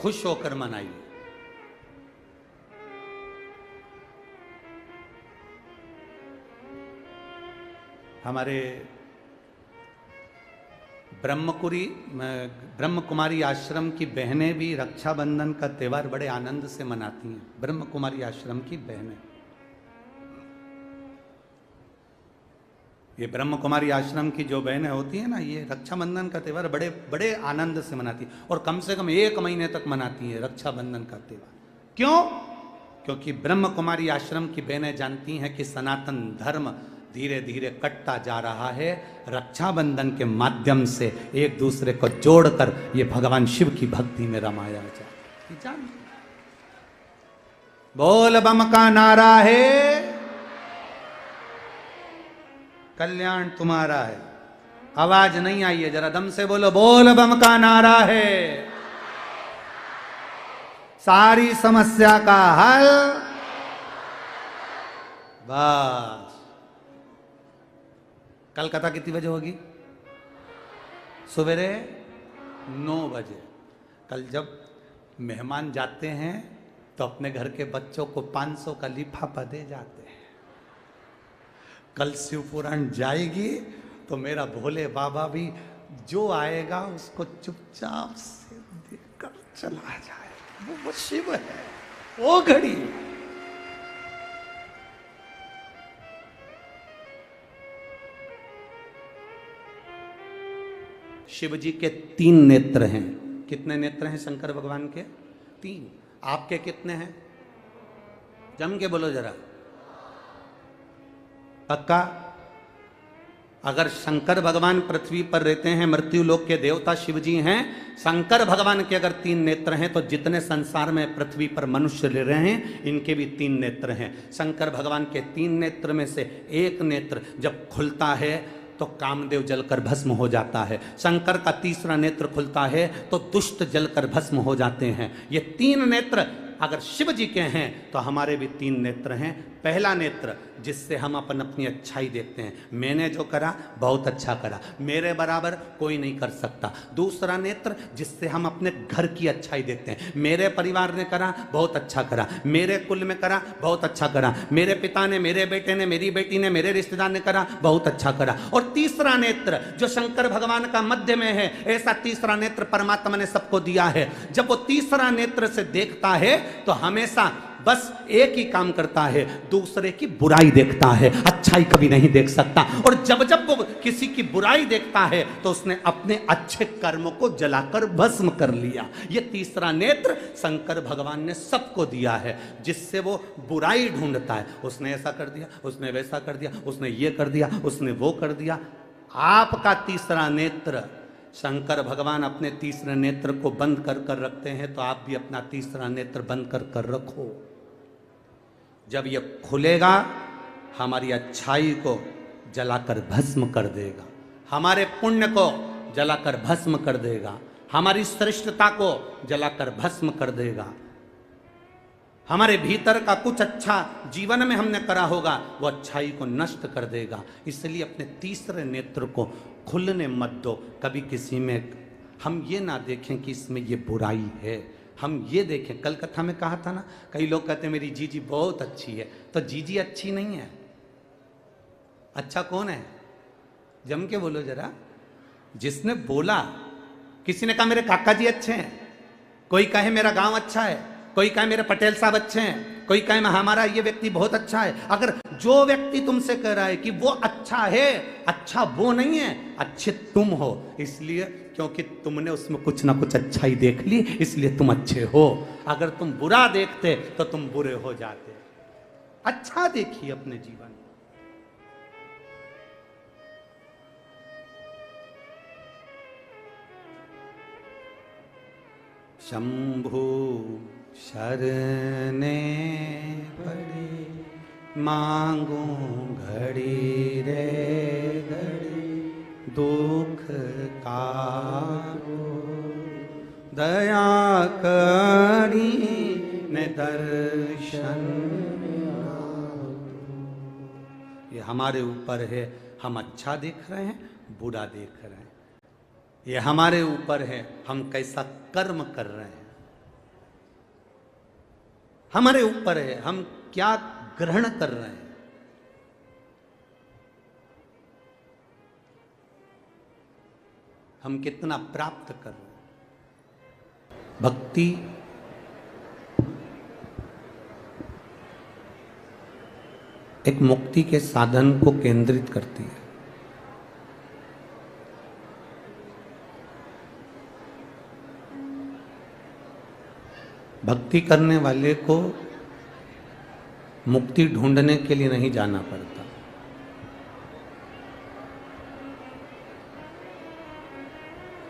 खुश होकर मनाइए। हमारे ब्रह्म कुमारी आश्रम की बहनें भी रक्षाबंधन का त्यौहार बड़े आनंद से मनाती हैं। ब्रह्म कुमारी आश्रम की बहनें, ये ब्रह्म कुमारी आश्रम की जो बहनें होती हैं ना, ये रक्षाबंधन का त्यौहार बड़े बड़े आनंद से मनाती हैं, और कम से कम 1 महीने तक मनाती हैं रक्षाबंधन का त्यौहार। क्यों? क्योंकि ब्रह्म कुमारी आश्रम की बहनें जानती हैं कि सनातन धर्म धीरे धीरे कटता जा रहा है। रक्षाबंधन के माध्यम से एक दूसरे को जोड़कर ये भगवान शिव की भक्ति में रमाया जाए। बोल बम का नारा है, कल्याण तुम्हारा है। आवाज नहीं आई है, जरा दम से बोलो, बोल बम का नारा है, सारी समस्या का हल। बस, कल कथा कितनी बजे होगी? सवेरे 9 बजे। कल जब मेहमान जाते हैं तो अपने घर के बच्चों को 500 का लिफाफा दे जाते हैं। कल शिव पुराण जाएगी तो मेरा भोले बाबा भी जो आएगा उसको चुपचाप से देकर चला जाएगा। वो शिव है, वो घड़ी। शिव जी के 3 नेत्र हैं। कितने नेत्र हैं शंकर भगवान के? 3। आपके कितने हैं? जम के बोलो जरा। पक्का? अगर शंकर भगवान पृथ्वी पर रहते हैं, मृत्यु लोक के देवता शिव जी हैं, शंकर भगवान के अगर 3 नेत्र हैं तो जितने संसार में पृथ्वी पर मनुष्य ले रहे हैं इनके भी 3 नेत्र हैं। शंकर भगवान के 3 नेत्र में से एक नेत्र जब खुलता है तो कामदेव जलकर भस्म हो जाता है। शंकर का तीसरा नेत्र खुलता है तो दुष्ट जलकर भस्म हो जाते हैं। ये 3 नेत्र अगर शिव जी के हैं तो हमारे भी 3 नेत्र हैं। पहला नेत्र जिससे हम अपनी अच्छाई देखते हैं, मैंने जो करा बहुत अच्छा करा, मेरे बराबर कोई नहीं कर सकता। दूसरा नेत्र जिससे हम अपने घर की अच्छाई देखते हैं, मेरे परिवार ने करा बहुत अच्छा करा, मेरे कुल में करा बहुत अच्छा करा, मेरे पिता ने, मेरे बेटे ने, मेरी बेटी ने, मेरे रिश्तेदार ने करा बहुत अच्छा करा। और तीसरा नेत्र जो शंकर भगवान का मध्य में है, ऐसा तीसरा नेत्र परमात्मा ने सबको दिया है। जब वो तीसरा नेत्र से देखता है तो हमेशा बस एक ही काम करता है, दूसरे की बुराई देखता है, अच्छाई कभी नहीं देख सकता। और जब जब वो किसी की बुराई देखता है तो उसने अपने अच्छे कर्मों को जलाकर भस्म कर लिया। ये तीसरा नेत्र शंकर भगवान ने सबको दिया है, जिससे वो बुराई ढूंढता है। उसने ऐसा कर दिया, उसने वैसा कर दिया, उसने ये कर दिया, उसने वो कर दिया। आपका तीसरा नेत्र, शंकर भगवान अपने तीसरे नेत्र को बंद कर कर रखते हैं, तो आप भी अपना तीसरा नेत्र बंद कर कर रखो। जब ये खुलेगा हमारी अच्छाई को जलाकर भस्म कर देगा, हमारे पुण्य को जलाकर भस्म कर देगा, हमारी श्रेष्ठता को जलाकर भस्म कर देगा। हमारे भीतर का कुछ अच्छा जीवन में हमने करा होगा वो अच्छाई को नष्ट कर देगा। इसलिए अपने तीसरे नेत्र को खुलने मत दो। कभी किसी में हम ये ना देखें कि इसमें ये बुराई है, हम ये देखें। कल कथा में कहा था ना, कई लोग कहते हैं मेरी जीजी बहुत अच्छी है, तो जीजी अच्छी नहीं है। अच्छा कौन है? जम के बोलो जरा। जिसने बोला, किसी ने कहा मेरे काका जी अच्छे हैं, कोई कहे मेरा गांव अच्छा है, कोई कहे मेरे पटेल साहब अच्छे हैं, कोई कहे हमारा ये व्यक्ति बहुत अच्छा है। अगर जो व्यक्ति तुमसे कह रहा है कि वो अच्छा है, अच्छा वो नहीं है, अच्छे तुम हो। इसलिए क्योंकि तुमने उसमें कुछ ना कुछ अच्छाई देख ली, इसलिए तुम अच्छे हो। अगर तुम बुरा देखते तो तुम बुरे हो जाते। अच्छा देखिए अपने जीवन। शंभु शरणे पड़ी मांगू घड़ी रे घड़ी, दुख का दया करी ने दर्शन। ये हमारे ऊपर है, हम अच्छा देख रहे हैं, बुरा देख रहे हैं। ये हमारे ऊपर है, हम कैसा कर्म कर रहे हैं। हमारे ऊपर है, हम क्या ग्रहण कर रहे हैं। हम कितना प्राप्त कर रहे हैं। भक्ति एक मुक्ति के साधन को केंद्रित करती है। भक्ति करने वाले को मुक्ति ढूंढने के लिए नहीं जाना पड़ता।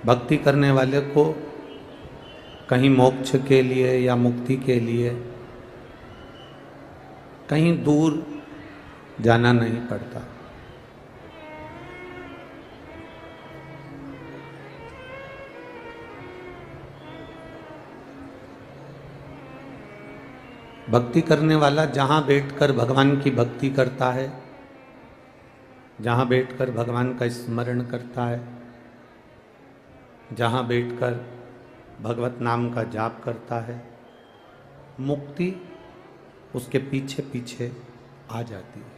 भक्ति करने वाले को कहीं मोक्ष के लिए या मुक्ति के लिए कहीं दूर जाना नहीं पड़ता। भक्ति करने वाला जहाँ बैठकर भगवान की भक्ति करता है, जहाँ बैठकर भगवान का स्मरण करता है, जहाँ बैठकर भगवत नाम का जाप करता है, मुक्ति उसके पीछे पीछे आ जाती है।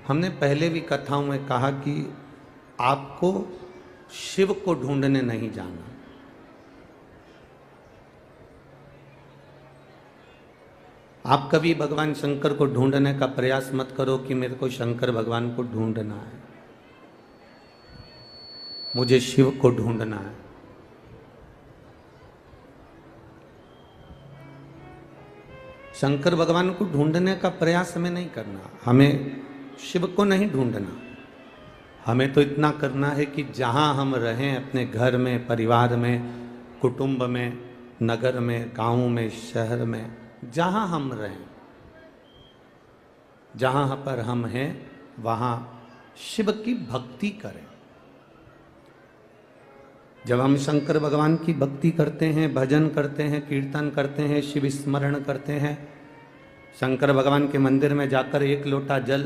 हमने पहले भी कथाओं में कहा कि आपको शिव को ढूंढने नहीं जाना। आप कभी भगवान शंकर को ढूंढने का प्रयास मत करो कि मेरे को शंकर भगवान को ढूंढना है, मुझे शिव को ढूंढना है। शंकर भगवान को ढूंढने का प्रयास हमें नहीं करना, हमें शिव को नहीं ढूंढना। हमें तो इतना करना है कि जहाँ हम रहें, अपने घर में, परिवार में, कुटुंब में, नगर में, गांव में, शहर में, जहाँ हम रहें, जहाँ पर हम हैं, वहाँ शिव की भक्ति करें। जब हम शंकर भगवान की भक्ति करते हैं, भजन करते हैं, कीर्तन करते हैं, शिव स्मरण करते हैं, शंकर भगवान के मंदिर में जाकर एक लोटा जल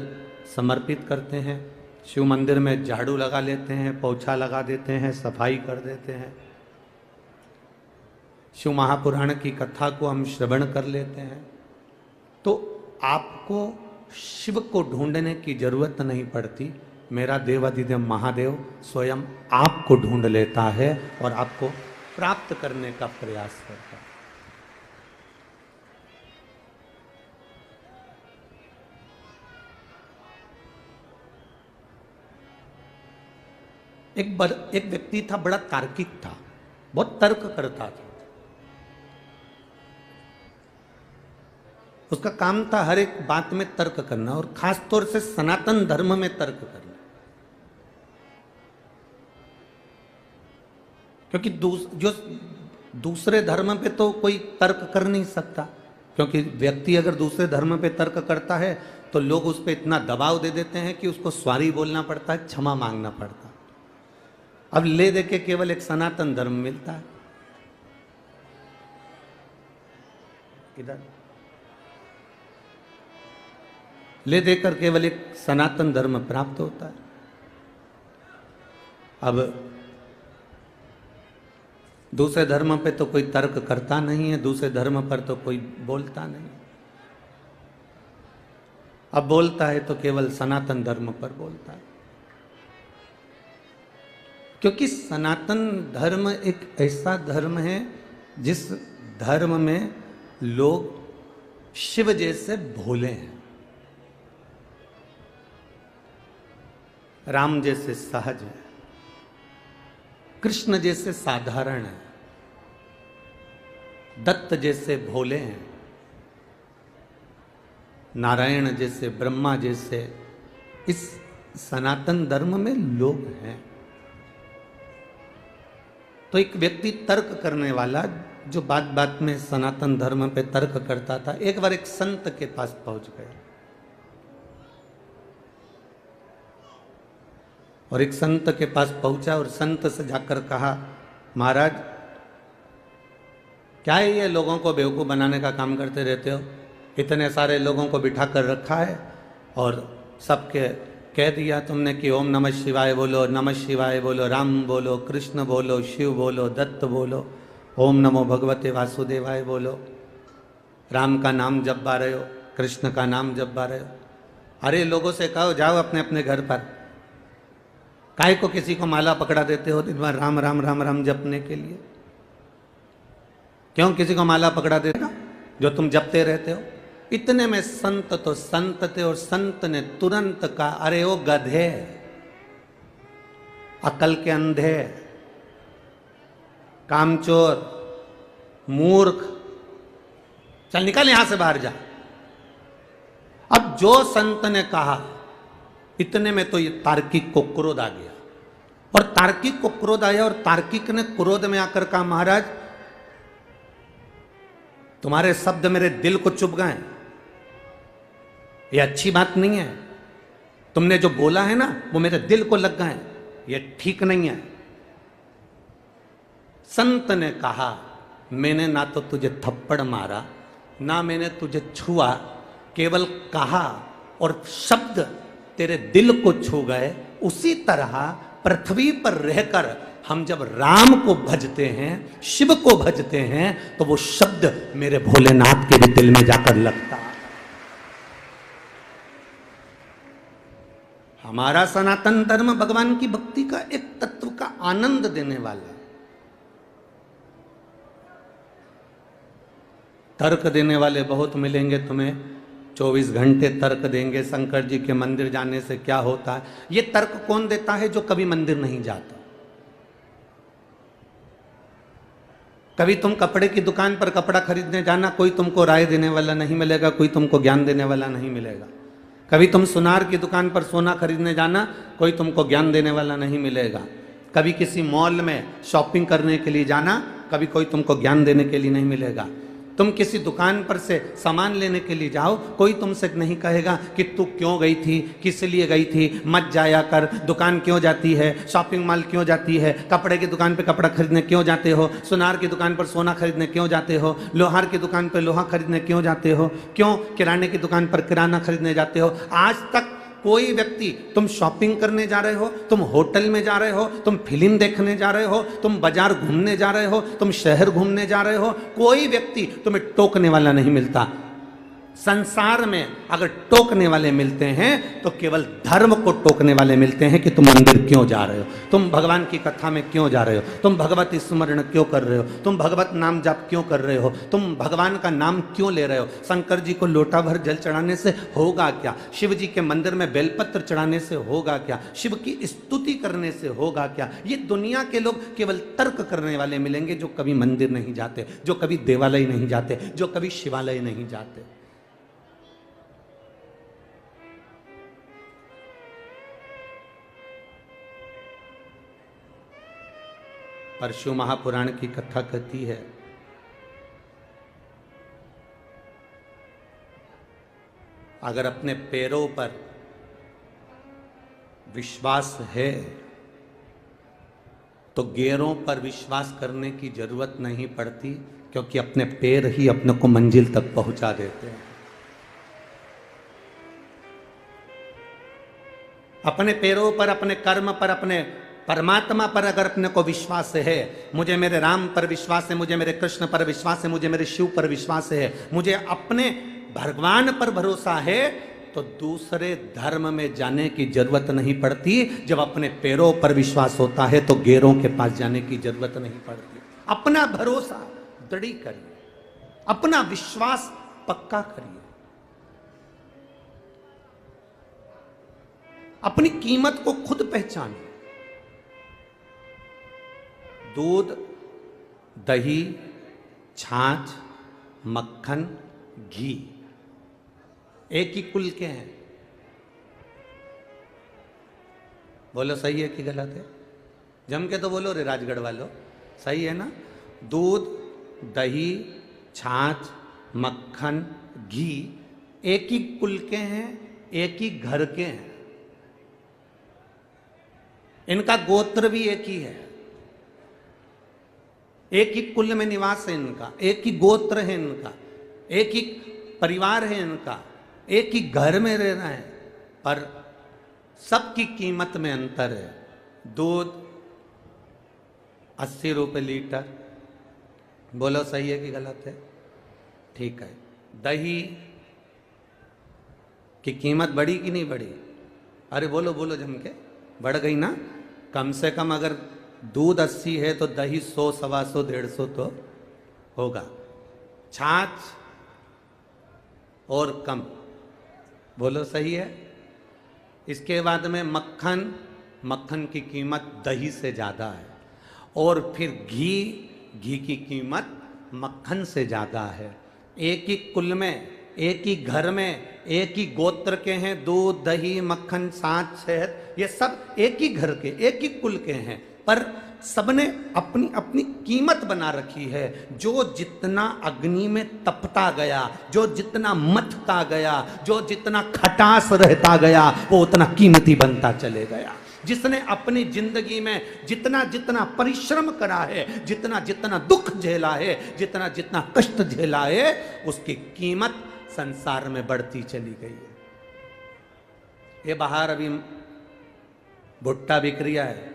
समर्पित करते हैं, शिव मंदिर में झाड़ू लगा लेते हैं, पोछा लगा देते हैं, सफाई कर देते हैं, शिव महापुराण की कथा को हम श्रवण कर लेते हैं, तो आपको शिव को ढूंढने की जरूरत नहीं पड़ती। मेरा देवाधिदेव महादेव स्वयं आपको ढूंढ लेता है और आपको प्राप्त करने का प्रयास करता है। एक व्यक्ति था, बड़ा तार्किक था, बहुत तर्क करता था। उसका काम था हर एक बात में तर्क करना, और खास तौर से सनातन धर्म में तर्क करना। क्योंकि जो दूसरे धर्म पे तो कोई तर्क कर नहीं सकता, क्योंकि व्यक्ति अगर दूसरे धर्म पे तर्क करता है तो लोग उस पर इतना दबाव दे देते हैं कि उसको सॉरी बोलना पड़ता है, क्षमा मांगना पड़ता है। अब ले दे के केवल एक सनातन धर्म मिलता है। इधर ले देकर केवल एक सनातन धर्म प्राप्त होता है। अब दूसरे धर्म पे तो कोई तर्क करता नहीं है, दूसरे धर्म पर तो कोई बोलता नहीं। अब बोलता है तो केवल सनातन धर्म पर बोलता है, क्योंकि सनातन धर्म एक ऐसा धर्म है जिस धर्म में लोग शिव जैसे भोले हैं, राम जैसे सहज है, कृष्ण जैसे साधारण है, दत्त जैसे भोले हैं, नारायण जैसे, ब्रह्मा जैसे इस सनातन धर्म में लोग हैं। तो एक व्यक्ति तर्क करने वाला, जो बात बात में सनातन धर्म पे तर्क करता था, एक बार एक संत के पास पहुंच गया और एक संत के पास पहुंचा और संत से जाकर कहा, महाराज क्या है ये लोगों को बेवकूफ़ बनाने का काम करते रहते हो? इतने सारे लोगों को बिठा कर रखा है और सबके कह दिया तुमने कि ओम नमः शिवाय बोलो, नमः शिवाय बोलो, राम बोलो, कृष्ण बोलो, शिव बोलो, दत्त बोलो, ओम नमो भगवते वासुदेवाय बोलो, राम का नाम जपा रहे हो, कृष्ण का नाम जपा रहे हो। अरे लोगों से कहो जाओ अपने अपने घर पर, काहे को किसी को माला पकड़ा देते हो दिन भर राम राम राम राम जपने के लिए? क्यों किसी को माला पकड़ा देते हो जो तुम जपते रहते हो? इतने में संत तो संत थे और संत ने तुरंत कहा, अरे ओ गधे, अकल के अंधे, कामचोर, मूर्ख, चल निकल यहां से बाहर जा। अब जो संत ने कहा, इतने में तो ये तार्किक को क्रोध आ गया, और तार्किक को क्रोध आया और तार्किक ने क्रोध में आकर कहा, महाराज तुम्हारे शब्द मेरे दिल को चुभ गए, ये अच्छी बात नहीं है। तुमने जो बोला है ना वो मेरे दिल को लग गए, ये ठीक नहीं है। संत ने कहा, मैंने ना तो तुझे थप्पड़ मारा, ना मैंने तुझे छुआ, केवल कहा और शब्द तेरे दिल को छू गए। उसी तरह पृथ्वी पर रहकर हम जब राम को भजते हैं, शिव को भजते हैं, तो वो शब्द मेरे भोलेनाथ के भी दिल में जाकर लगता है। हमारा सनातन धर्म भगवान की भक्ति का एक तत्व का आनंद देने वाला है। तर्क देने वाले बहुत मिलेंगे तुम्हें, 24 घंटे तर्क देंगे शंकर जी के मंदिर जाने से क्या होता है। ये तर्क कौन देता है? जो कभी मंदिर नहीं जाता। कभी तुम कपड़े की दुकान पर कपड़ा खरीदने जाना, कोई तुमको राय देने वाला नहीं मिलेगा, कोई तुमको ज्ञान देने वाला नहीं मिलेगा। कभी तुम सुनार की दुकान पर सोना खरीदने जाना, कोई तुमको ज्ञान देने वाला नहीं मिलेगा। कभी किसी मॉल में शॉपिंग करने के लिए जाना, कभी कोई तुमको ज्ञान देने के लिए नहीं मिलेगा। तुम किसी दुकान पर से सामान लेने के लिए जाओ, कोई तुमसे नहीं कहेगा कि तू क्यों गई थी, किस लिए गई थी, मत जाया कर, दुकान क्यों जाती है, शॉपिंग मॉल क्यों जाती है, कपड़े की दुकान पे कपड़ा खरीदने क्यों जाते हो, सुनार की दुकान पर सोना खरीदने क्यों जाते हो, लोहार की दुकान पर लोहा खरीदने क्यों जाते हो, क्यों किराने की दुकान पर किराना खरीदने जाते हो। आज तक कोई व्यक्ति, तुम शॉपिंग करने जा रहे हो, तुम होटल में जा रहे हो, तुम फिल्म देखने जा रहे हो, तुम बाजार घूमने जा रहे हो, तुम शहर घूमने जा रहे हो, कोई व्यक्ति तुम्हें टोकने वाला नहीं मिलता। संसार में अगर टोकने वाले मिलते हैं तो केवल धर्म को टोकने वाले मिलते हैं कि तुम मंदिर क्यों जा रहे हो, तुम भगवान की कथा में क्यों जा रहे हो, तुम भगवत स्मरण क्यों कर रहे हो, तुम भगवत नाम जाप क्यों कर रहे हो, तुम भगवान का नाम क्यों ले रहे हो। शंकर जी को लोटा भर जल चढ़ाने से होगा क्या, शिव जी के मंदिर में बेलपत्र चढ़ाने से होगा क्या, शिव की स्तुति करने से होगा क्या। ये दुनिया के लोग केवल तर्क करने वाले मिलेंगे, जो कभी मंदिर नहीं जाते, जो कभी देवालय नहीं जाते, जो कभी शिवालय नहीं जाते। परशु महापुराण की कथा कहती है, अगर अपने पैरों पर विश्वास है तो गैरों पर विश्वास करने की जरूरत नहीं पड़ती, क्योंकि अपने पैर ही अपने को मंजिल तक पहुंचा देते हैं। अपने पैरों पर, अपने कर्म पर, अपने परमात्मा पर अगर अपने को विश्वास है, मुझे मेरे राम पर विश्वास है, मुझे मेरे कृष्ण पर विश्वास है, मुझे मेरे शिव पर विश्वास है, मुझे अपने भगवान पर भरोसा है, तो दूसरे धर्म में जाने की जरूरत नहीं पड़ती। जब अपने पैरों पर विश्वास होता है तो गैरों के पास जाने की जरूरत नहीं पड़ती। अपना भरोसा दृढ़ करिए, अपना विश्वास पक्का करिए, अपनी कीमत को खुद पहचानिए। दूध, दही, छाछ, मक्खन, घी एक ही कुल के हैं। बोलो सही है कि गलत है? जम के तो बोलो रे राजगढ़ वालों, सही है ना? दूध, दही, छाछ, मक्खन, घी एक ही कुल के हैं, एक ही घर के हैं। इनका गोत्र भी एक ही है, एक ही कुल में निवास है इनका, एक ही गोत्र है इनका, एक ही परिवार है इनका, एक ही घर में रह रहे हैं, पर सबकी कीमत में अंतर है। दूध 80 रुपये लीटर, बोलो सही है कि गलत है? ठीक है। दही की कीमत बढ़ी कि नहीं बढ़ी? अरे बोलो बोलो जम के, बढ़ गई ना? कम से कम अगर दूध 80 है तो दही 100, 125, 150 तो होगा। छाछ और कम, बोलो सही है? इसके बाद में मक्खन, मक्खन की कीमत दही से ज़्यादा है। और फिर घी, घी की कीमत मक्खन से ज़्यादा है। एक ही कुल में, एक ही घर में, एक ही गोत्र के हैं। दूध, दही, मक्खन, छाछ, शहद, ये सब एक ही घर के, एक ही कुल के हैं, पर सबने अपनी अपनी कीमत बना रखी है। जो जितना अग्नि में तपता गया, जो जितना मथता गया, जो जितना खटास रहता गया, वो उतना कीमती बनता चले गया। जिसने अपनी जिंदगी में जितना जितना परिश्रम करा है, जितना जितना दुख झेला है, जितना जितना कष्ट झेला है, उसकी कीमत संसार में बढ़ती चली गई है। ये बाहर अभी भुट्टा बिक रहा है,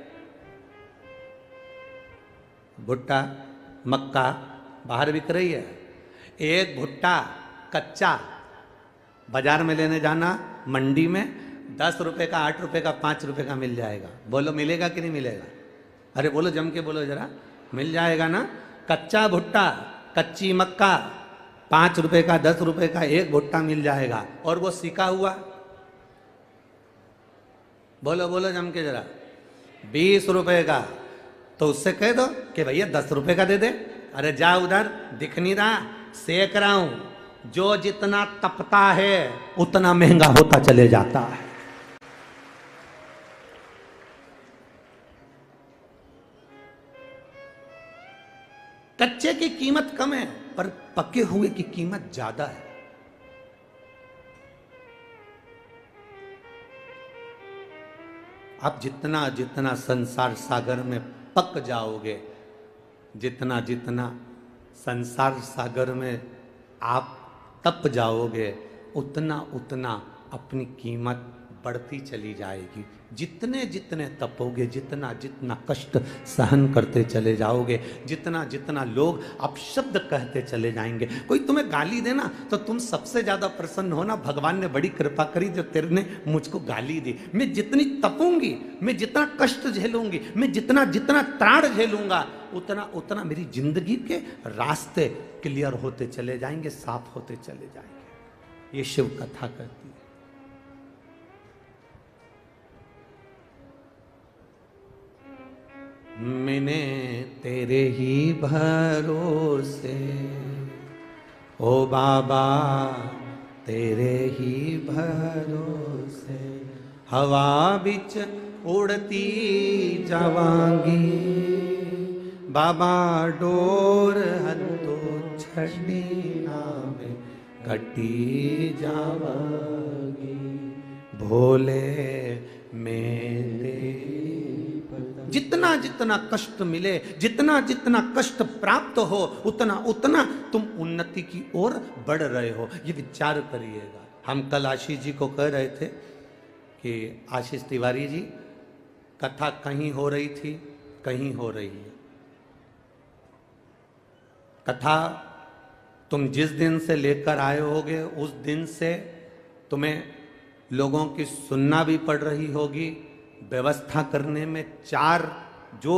भुट्टा, मक्का बाहर बिक रही है। एक भुट्टा कच्चा बाजार में लेने जाना, मंडी में 10 रुपए का, 8 रुपए का, 5 रुपए का मिल जाएगा। बोलो मिलेगा कि नहीं मिलेगा? अरे बोलो जम के बोलो जरा, मिल जाएगा ना? कच्चा भुट्टा, कच्ची मक्का 5 रुपए का, 10 रुपए का एक भुट्टा मिल जाएगा। और वो सिका हुआ, बोलो बोलो जम के जरा, 20 रुपए का। तो उससे कह दो कि भैया 10 रुपए का दे दे, अरे जा उधर, दिख नहीं रहा, सेक रहा हूं। जो जितना तपता है उतना महंगा होता चले जाता है। कच्चे की कीमत कम है पर पके हुए की कीमत ज्यादा है। आप जितना जितना संसार सागर में पक जाओगे, जितना जितना संसार सागर में आप तप जाओगे, उतना उतना अपनी कीमत बढ़ती चली जाएगी। जितने जितने तपोगे, जितना जितना कष्ट सहन करते चले जाओगे, जितना जितना लोग अपशब्द कहते चले जाएंगे। कोई तुम्हें गाली देना तो तुम सबसे ज्यादा प्रसन्न होना, भगवान ने बड़ी कृपा करी जो तेरे ने मुझको गाली दी। मैं जितनी तपूंगी, मैं जितना कष्ट झेलूंगी, मैं जितना जितना त्राण झेलूंगा, उतना उतना मेरी जिंदगी के रास्ते क्लियर होते चले जाएंगे, साफ होते चले जाएंगे। ये शिव कथा करती है। मैंने तेरे ही भरोसे, ओ बाबा तेरे ही भरोसे, हवा बिच उड़ती जावांगी, बाबा डोर हथो छड़ी नामे घटी जावांगी, भोले मेरे। जितना जितना कष्ट मिले, जितना जितना कष्ट प्राप्त हो, उतना उतना तुम उन्नति की ओर बढ़ रहे हो। ये विचार करिएगा। हम कल आशीष जी को कह रहे थे कि आशीष तिवारी जी, कथा कहीं हो रही थी, कहीं हो रही है। कथा तुम जिस दिन से लेकर आए होगे, उस दिन से तुम्हें लोगों की सुनना भी पड़ रही होगी। व्यवस्था करने में जो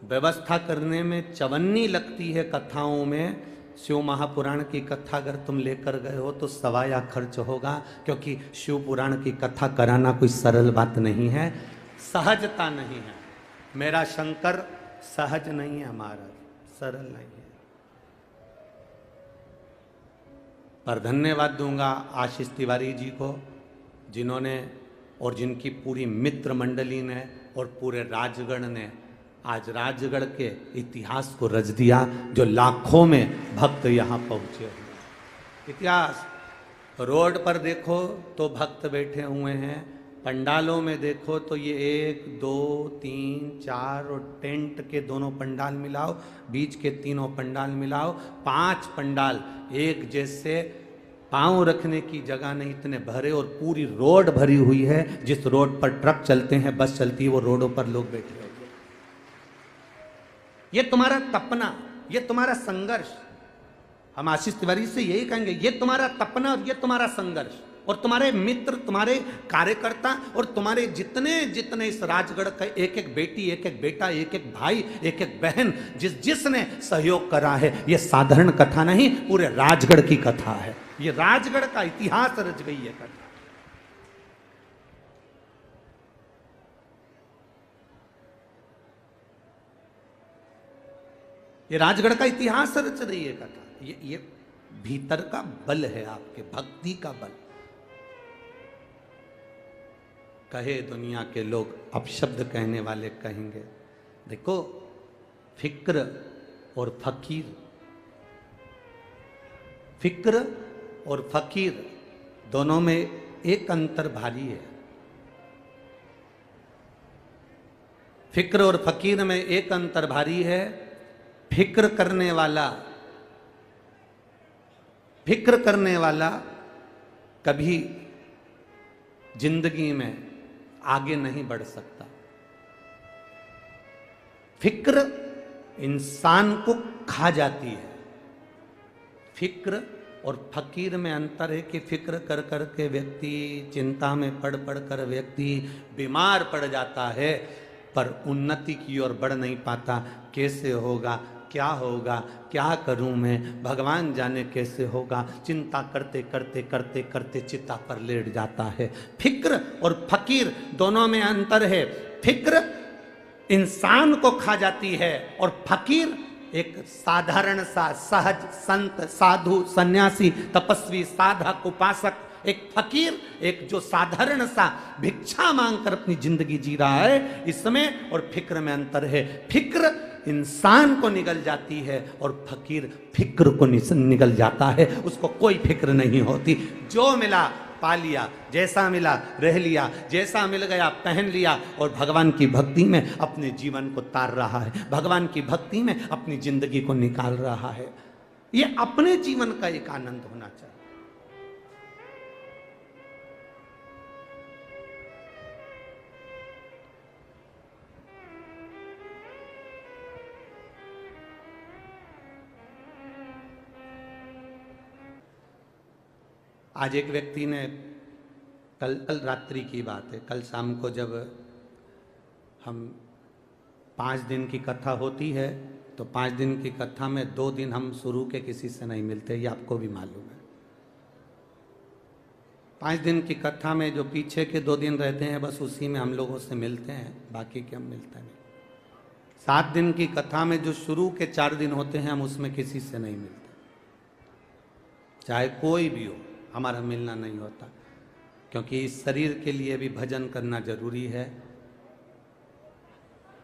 व्यवस्था करने में चवन्नी लगती है कथाओं में, शिव महापुराण की कथा अगर तुम लेकर गए हो तो सवाया खर्च होगा, क्योंकि शिव पुराण की कथा कराना कोई सरल बात नहीं है, सहजता नहीं है। मेरा शंकर सहज नहीं है, हमारा सरल नहीं है। पर धन्यवाद दूंगा आशीष तिवारी जी को, जिन्होंने और जिनकी पूरी मित्र मंडली ने और पूरे राजगढ़ ने आज राजगढ़ के इतिहास को रच दिया, जो लाखों में भक्त यहाँ पहुँचे हुए। इतिहास, रोड पर देखो तो भक्त बैठे हुए हैं, पंडालों में देखो तो ये 1 2 3 4 और टेंट के दोनों पंडाल मिलाओ, बीच के तीनों पंडाल मिलाओ, 5 पंडाल एक जैसे, पांव रखने की जगह नहीं, इतने भरे, और पूरी रोड भरी हुई है। जिस रोड पर ट्रक चलते हैं, बस चलती है, वो रोडों पर लोग बैठे हुए। ये तुम्हारा तपना, ये तुम्हारा संघर्ष। हम आशीष तिवारी से यही कहेंगे, ये तुम्हारा तपना और ये तुम्हारा संघर्ष, और तुम्हारे मित्र, तुम्हारे कार्यकर्ता और तुम्हारे जितने जितने इस राजगढ़ का एक एक बेटी, एक एक बेटा, एक एक भाई, एक एक बहन, जिसने सहयोग करा है, ये साधारण कथा नहीं, पूरे राजगढ़ की कथा है। ये राजगढ़ का इतिहास रच गई है कथा। ये राजगढ़ का इतिहास रच रही है कथा। ये भीतर का बल है, आपके भक्ति का बल। कहे दुनिया के लोग, अपशब्द कहने वाले कहेंगे, देखो फिक्र और फकीर, फिक्र और फकीर दोनों में एक अंतर भारी है। फिक्र और फकीर में एक अंतर भारी है। फिक्र करने वाला कभी जिंदगी में आगे नहीं बढ़ सकता। फिक्र इंसान को खा जाती है। फिक्र और फकीर में अंतर है कि फिक्र कर कर के व्यक्ति चिंता में पड़ पड़ कर व्यक्ति बीमार पड़ जाता है, पर उन्नति की ओर बढ़ नहीं पाता। कैसे होगा, क्या होगा, क्या करूं मैं, भगवान जाने कैसे होगा, चिंता करते करते करते करते चिता पर लेट जाता है। फिक्र और फकीर दोनों में अंतर है। फिक्र इंसान को खा जाती है और फकीर एक साधारण सा सहज संत साधु सन्यासी तपस्वी साधक उपासक, एक फकीर, एक जो साधारण सा भिक्षा मांगकर अपनी जिंदगी जी रहा है, इसमें और फिक्र में अंतर है। फिक्र इंसान को निगल जाती है और फकीर फिक्र को निगल जाता है, उसको कोई फिक्र नहीं होती। जो मिला पा लिया, जैसा मिला रह लिया, जैसा मिल गया पहन लिया, और भगवान की भक्ति में अपने जीवन को तार रहा है, भगवान की भक्ति में अपनी जिंदगी को निकाल रहा है। ये अपने जीवन का एक आनंद होना चाहिए। आज एक व्यक्ति ने, कल रात्रि की बात है, कल शाम को जब हम 5 दिन की कथा होती है, तो 5 दिन की कथा में 2 दिन हम शुरू के किसी से नहीं मिलते, ये आपको भी मालूम है। 5 दिन की कथा में जो पीछे के 2 दिन रहते हैं, बस उसी में हम लोगों से मिलते हैं, बाकी के हम मिलते नहीं। 7 दिन की कथा में जो शुरू के 4 दिन होते हैं, हम उसमें किसी से नहीं मिलते, चाहे कोई भी हो, हमारा मिलना नहीं होता, क्योंकि इस शरीर के लिए भी भजन करना जरूरी है।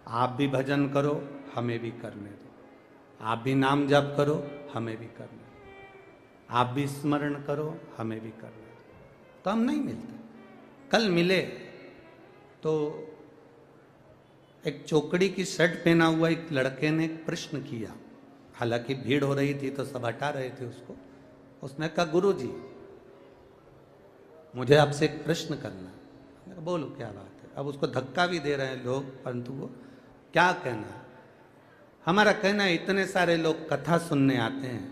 आप भी भजन करो, हमें भी करने दो। आप भी नाम जप करो, हमें भी करने दो। आप भी स्मरण करो, हमें भी करने दो। तो हम नहीं मिलते। कल मिले तो एक चौकड़ी की शर्ट पहना हुआ एक लड़के ने एक प्रश्न किया, हालांकि भीड़ हो रही थी तो सब हटा रहे थे उसको। उसने कहा, गुरुजी मुझे आपसे एक प्रश्न करना है। बोलो क्या बात है। अब उसको धक्का भी दे रहे हैं लोग, परंतु वो क्या कहना है। हमारा कहना है, इतने सारे लोग कथा सुनने आते हैं,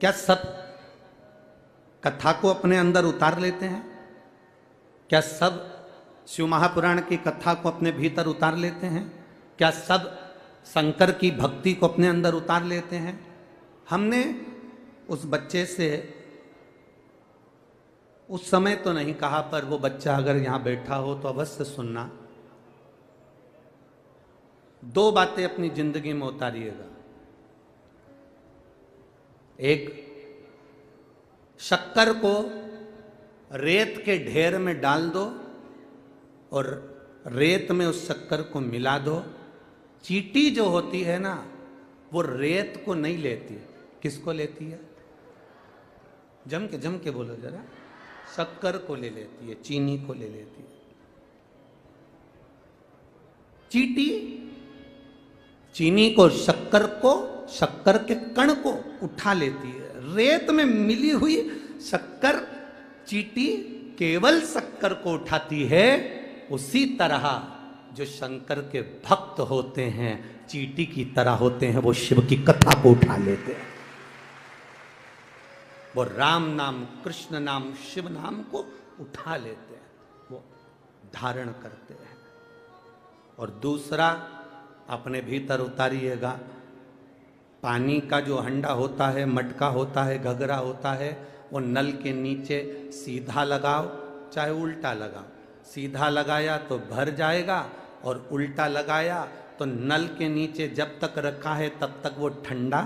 क्या सब कथा को अपने अंदर उतार लेते हैं? क्या सब शिव महापुराण की कथा को अपने भीतर उतार लेते हैं? क्या सब शंकर की भक्ति को अपने अंदर उतार लेते हैं? हमने उस बच्चे से उस समय तो नहीं कहा, पर वो बच्चा अगर यहां बैठा हो तो अवश्य सुनना। 2 बातें अपनी जिंदगी में उतारिएगा। एक, शक्कर को रेत के ढेर में डाल दो और रेत में उस शक्कर को मिला दो। चींटी जो होती है ना, वो रेत को नहीं लेती, किसको लेती है? जम के बोलो जरा। शक्कर को ले लेती है, चीनी को ले लेती है। चींटी चीनी को, शक्कर के कण को उठा लेती है। रेत में मिली हुई शक्कर चींटी केवल शक्कर को उठाती है। उसी तरह जो शंकर के भक्त होते हैं चींटी की तरह होते हैं, वो शिव की कथा को उठा लेते हैं। वो राम नाम, कृष्ण नाम, शिव नाम को उठा लेते हैं, वो धारण करते हैं। और दूसरा, अपने भीतर उतारिएगा। पानी का जो हंडा होता है, मटका होता है, घगरा होता है, वो नल के नीचे सीधा लगाओ चाहे उल्टा लगाओ। सीधा लगाया तो भर जाएगा और उल्टा लगाया तो नल के नीचे जब तक रखा है तब तक वो ठंडा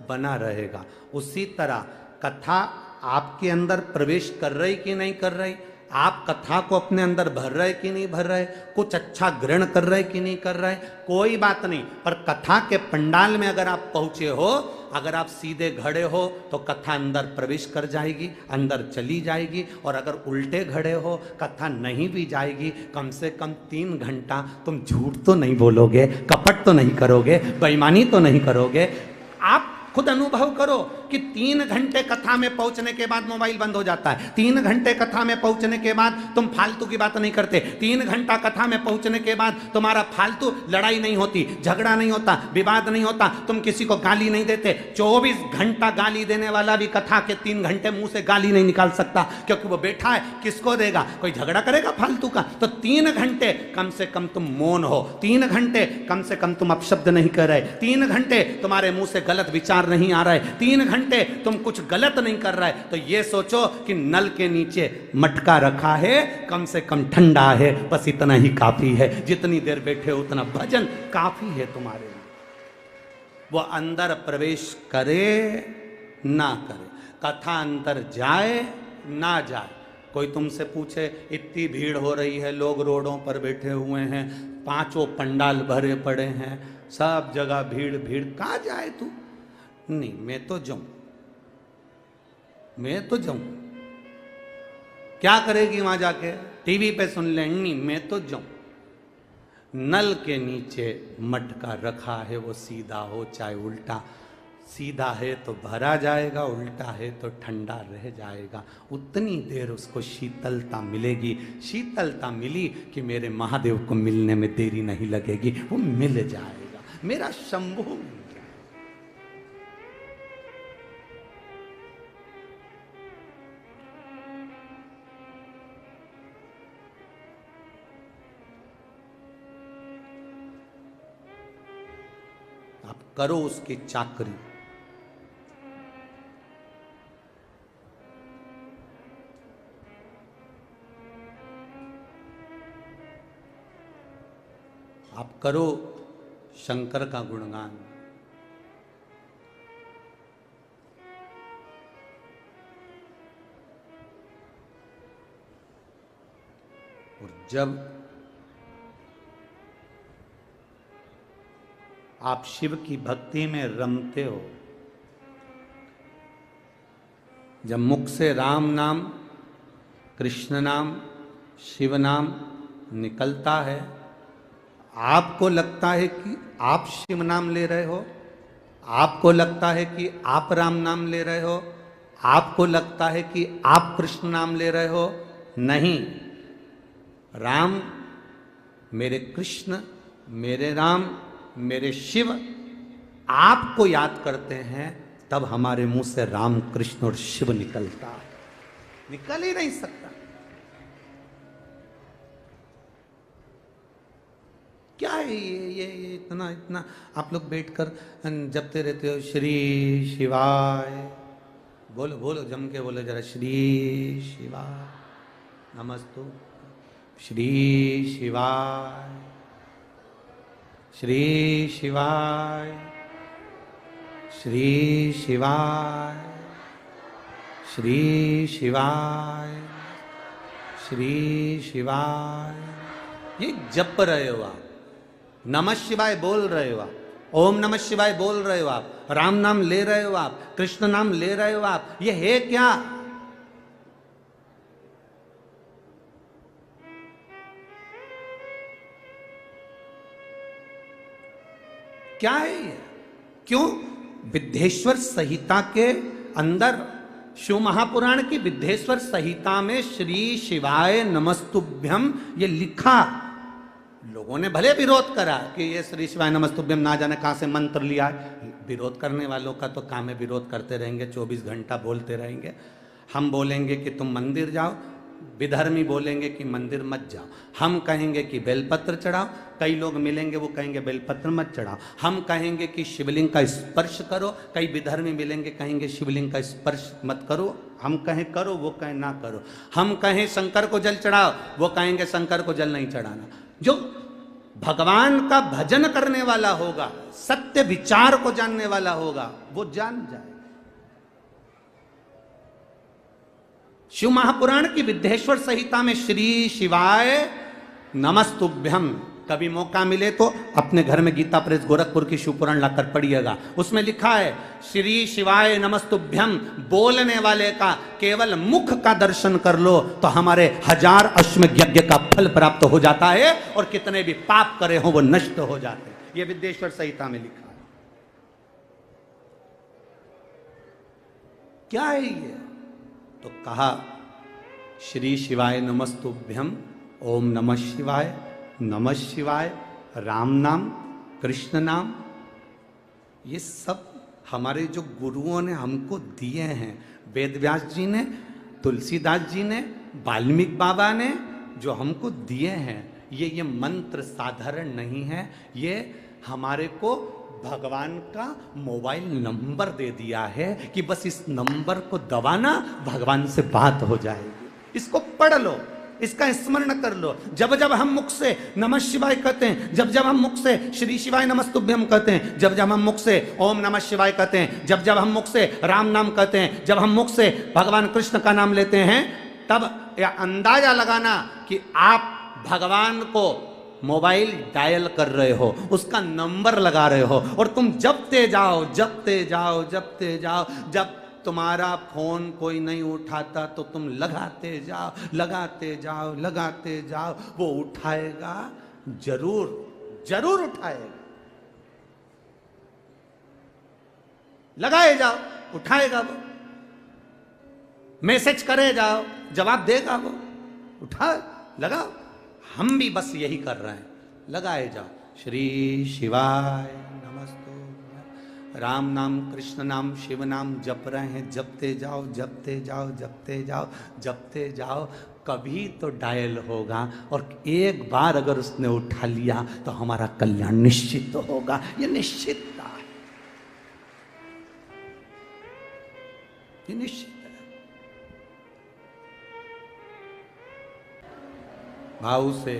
बना रहेगा। उसी तरह कथा आपके अंदर प्रवेश कर रही कि नहीं कर रही, आप कथा को अपने अंदर भर रहे कि नहीं भर रहे, कुछ अच्छा ग्रहण कर रहे कि नहीं कर रहे, कोई बात नहीं। पर कथा के पंडाल में अगर आप पहुंचे हो, अगर आप सीधे खड़े हो तो कथा अंदर प्रवेश कर जाएगी, अंदर चली जाएगी। और अगर उल्टे खड़े हो, कथा नहीं भी जाएगी। कम से कम 3 घंटा तुम झूठ तो नहीं बोलोगे, कपट तो नहीं करोगे, बेईमानी तो नहीं करोगे। आप खुद अनुभव करो कि 3 घंटे कथा में पहुंचने के बाद मोबाइल बंद हो जाता है। 3 घंटे कथा में पहुंचने के बाद तुम फालतू की बात नहीं करते। 3 घंटा कथा में पहुंचने के बाद तुम्हारा फालतू लड़ाई नहीं होती, झगड़ा नहीं होता, विवाद नहीं होता, तुम किसी को गाली नहीं देते। 24 घंटा गाली देने वाला भी कथा के 3 घंटे मुंह से गाली नहीं निकाल सकता, क्योंकि वो बैठा है, किसको देगा? कोई झगड़ा करेगा फालतू का? तो 3 घंटे कम से कम तुम मौन हो, 3 घंटे कम से कम तुम अपशब्द नहीं कर रहे, 3 घंटे तुम्हारे मुंह से गलत विचार नहीं आ रहा है, 3 घंटे तुम कुछ गलत नहीं कर रहे तो ये सोचो कि नल के नीचे मटका रखा है, कम से कम ठंडा है, बस इतना ही काफी है। जितनी देर बैठे हो उतना भजन काफी है तुम्हारे लिए। वो अंदर प्रवेश करे ना करे, कथा अंदर जाए ना जाए। कोई तुमसे पूछे इतनी भीड़ हो रही है, लोग रोडों पर बैठे हुए हैं, पांचों पंडाल भरे पड़े हैं, सब जगह भीड़ भीड़, कहाँ जाए तू? नहीं मैं तो जाऊं, मैं तो जाऊं। क्या करेगी वहां जाके? टीवी पे सुन ले। नहीं मैं तो जाऊं। नल के नीचे मटका रखा है, वो सीधा हो चाहे उल्टा, सीधा है तो भरा जाएगा, उल्टा है तो ठंडा रह जाएगा। उतनी देर उसको शीतलता मिलेगी। शीतलता मिली कि मेरे महादेव को मिलने में देरी नहीं लगेगी, वो मिल जाएगा, मेरा शंभू मिल जाएगा। आप करो उसकी चाकरी। आप करो शंकर का गुणगान। और जब आप शिव की भक्ति में रमते हो, जब मुख से राम नाम, कृष्ण नाम, शिव नाम निकलता है, आपको लगता है कि आप शिव नाम ले रहे हो, आपको लगता है कि आप राम नाम ले रहे हो, आपको लगता है कि आप कृष्ण नाम ले रहे हो। नहीं, राम मेरे कृष्ण, मेरे राम, मेरे शिव आपको याद करते हैं, तब हमारे मुंह से राम कृष्ण और शिव निकलता है, निकल ही नहीं सकता। क्या है ये इतना इतना आप लोग बैठकर जपते रहते हो श्री शिवाय। बोलो बोलो, जम के बोलो जरा, श्री शिवाय नमस्तु, श्री शिवाय, श्री शिवाय, श्री शिवाय, श्री शिवाय, श्री शिवाय। ये जप रहे हो आप, नमः शिवाय बोल रहे हो आप, ओम नमः शिवाय बोल रहे हो आप, राम नाम ले रहे हो आप, कृष्ण नाम ले रहे हो आप। ये है क्या? क्या है ये? क्यों? विद्धेश्वर संहिता के अंदर, शिव महापुराण की विद्धेश्वर संहिता में श्री शिवाय नमस्तुभ्यम ये लिखा। लोगों ने भले विरोध करा कि ये श्री शिवाय नमस्तुभ्यम ना जाने कहां से मंत्र लिया है। विरोध करने वालों का तो काम है, विरोध करते रहेंगे, 24 घंटा बोलते रहेंगे। हम बोलेंगे कि तुम मंदिर जाओ, विधर्मी बोलेंगे कि मंदिर मत जाओ। हम कहेंगे कि बेलपत्र चढ़ाओ, कई लोग मिलेंगे वो कहेंगे बेलपत्र मत चढ़ाओ। हम कहेंगे कि शिवलिंग का स्पर्श करो, कई विधर्मी मिलेंगे कहेंगे शिवलिंग का स्पर्श मत करो। हम कहें करो, वो कहें ना करो। हम कहें शंकर को जल चढ़ाओ, वो कहेंगे शंकर को जल नहीं चढ़ाना। जो भगवान का भजन करने वाला होगा, सत्य विचार को जानने वाला होगा, वो जान जाए। शिव महापुराण की विद्धेश्वर संहिता में श्री शिवाय नमस्तुभ्यम, कभी मौका मिले तो अपने घर में गीता प्रेस गोरखपुर की शिवपुराण लाकर पढ़िएगा। उसमें लिखा है श्री शिवाय नमस्तुभ्यम बोलने वाले का केवल मुख का दर्शन कर लो तो हमारे 1000 अश्वमेध यज्ञ का फल प्राप्त हो जाता है, और कितने भी पाप करे हो वो नष्ट हो जाते हैं। ये विद्धेश्वर संहिता में लिखा है। क्या है ये? तो कहा श्री शिवाय नमस्तुभ्यम, ओम नमः शिवाय, नमः शिवाय, राम नाम, कृष्ण नाम, ये सब हमारे जो गुरुओं ने हमको दिए हैं। वेद व्यास जी ने, तुलसीदास जी ने, वाल्मीकि बाबा ने जो हमको दिए हैं, ये मंत्र साधारण नहीं है। ये हमारे को भगवान का मोबाइल नंबर दे दिया है कि बस इस नंबर को दबाना, भगवान से बात हो जाएगी। इसको पढ़ लो, इसका स्मरण कर लो। जब जब हम मुख से नमः शिवाय कहते हैं, जब जब हम मुख से श्री शिवाय नमस्तुभ्यम कहते हैं, जब जब हम मुख से ओम नमः शिवाय कहते हैं, जब जब हम मुख से राम नाम कहते हैं, जब हम मुख से भगवान कृष्ण का नाम लेते हैं, तब यह अंदाजा लगाना कि आप भगवान को मोबाइल डायल कर रहे हो, उसका नंबर लगा रहे हो, और तुम जपते जाओ जपते जाओ जपते जाओ। जब तुम्हारा फोन कोई नहीं उठाता तो तुम लगाते जाओ लगाते जाओ लगाते जाओ, वो उठाएगा जरूर, जरूर उठाएगा। लगाए जाओ, उठाएगा वो। मैसेज करे जाओ, जवाब देगा वो। उठा, लगाओ। हम भी बस यही कर रहे हैं, लगाए जाओ। श्री शिवाय नमस्तु, राम नाम कृष्ण नाम शिव नाम जप रहे हैं, जपते जाओ जपते जाओ जपते जाओ जपते जाओ। कभी तो डायल होगा, और एक बार अगर उसने उठा लिया तो हमारा कल्याण निश्चित तो होगा। ये निश्चितता है, ये निश्चित है। भाव से,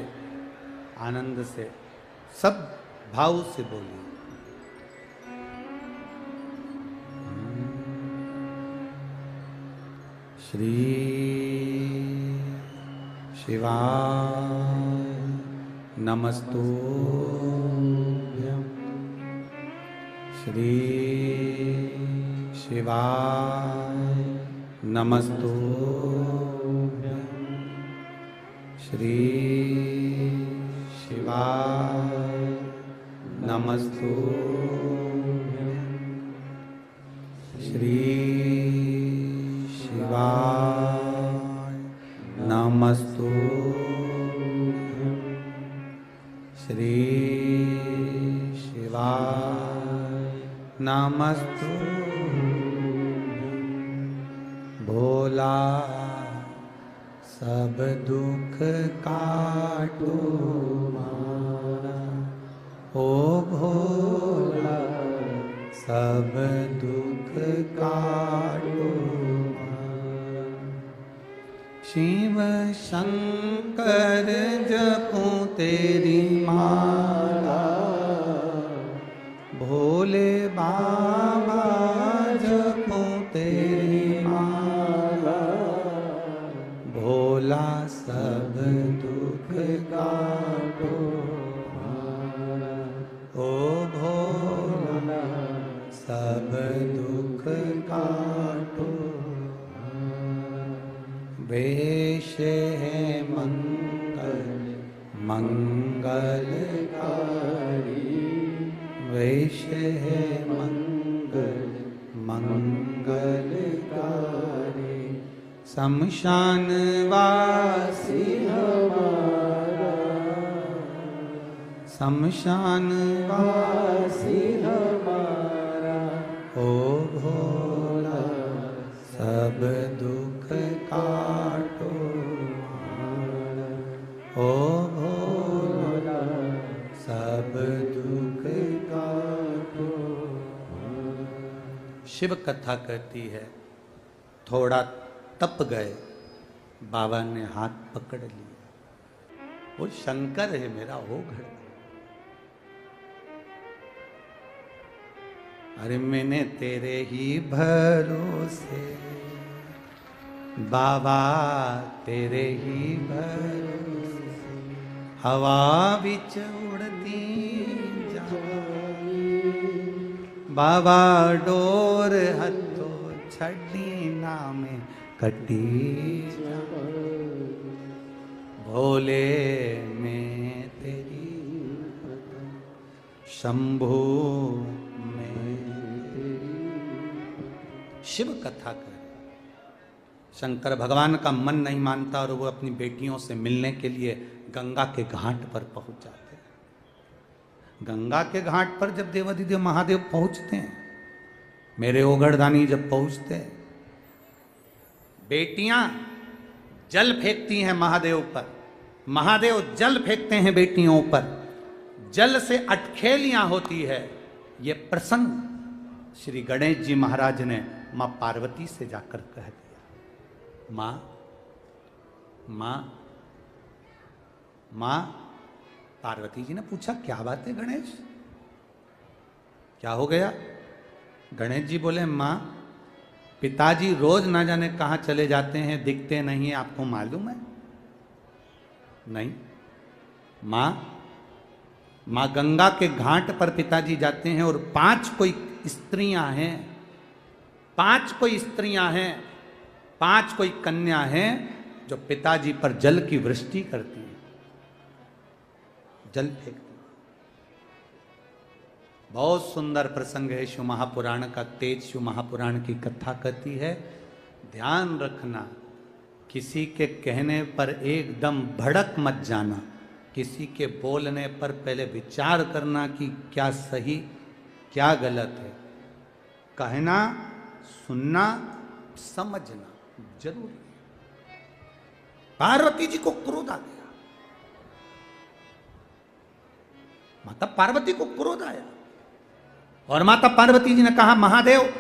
आनंद से, सब भाव से बोलिए। श्री शिवाय नमस्तुभ्यं, श्री शिवाय नमस्तुभ्यं, श्री शिवाय नमस्तुभ्यं, श्री शिवाय नमस्तुभ्यं, श्री शिवाय नमस्तुभ्यं। भोला सब दुख काटो मारा, ओ भोला सब दुख काटो मारा। शिव शंकर जपूं तेरी माला, भोले बाबा जपूं तेरी माला। भोला सब दुख काटो मारा, ओ भोला सब दुख काटो मारा। वेश है मंगल मंगलकारी, वेश है मंगल मंगलकारी। शमशान वासी हमारा, शमशान वासी हमारा। ओ भोला सब दुख काटो मारा, ओ भोला सब दुख काटो मारा। शिव कथा कहती है, थोड़ा तप गए, बाबा ने हाथ पकड़ लिया। वो शंकर है मेरा ओघड़। अरे मैंने तेरे ही भरोसे, बाबा तेरे ही भरोसे, हवा बिच उड़ती जावी। बाबा डोर हथो छड़ी नामे कटी, भोले में तेरी शंभू में तेरी। शिव कथा कर, शंकर भगवान का मन नहीं मानता और वो अपनी बेटियों से मिलने के लिए गंगा के घाट पर पहुंच जाते हैं। गंगा के घाट पर जब देवाधिदेव महादेव पहुंचते हैं, मेरे ओघड़दानी जब पहुंचते हैं, बेटियां जल फेंकती हैं महादेव पर, महादेव जल फेंकते हैं बेटियों पर। जल से अटखेलियां होती है, ये प्रसंग श्री गणेश जी महाराज ने मां पार्वती से जाकर कह दिया, मां मां मां। पार्वती जी ने पूछा, क्या बात है गणेश, क्या हो गया? गणेश जी बोले, मां पिताजी रोज ना जाने कहां चले जाते हैं, दिखते नहीं, आपको मालूम है? नहीं। मां गंगा के घाट पर पिताजी जाते हैं और 5 कोई स्त्रियां हैं, 5 कोई स्त्रियां हैं, 5 कोई कन्या हैं जो पिताजी पर जल की वृष्टि करती हैं, जल फेंकती। बहुत सुंदर प्रसंग है शिव महापुराण का। तेज शिव महापुराण की कथा कहती है, ध्यान रखना, किसी के कहने पर एकदम भड़क मत जाना, किसी के बोलने पर पहले विचार करना कि क्या सही क्या गलत है। कहना, सुनना, समझना जरूरी। पार्वती जी को क्रोध आ गया, माता पार्वती को क्रोध आया और माता पार्वती जी ने कहा, महादेव,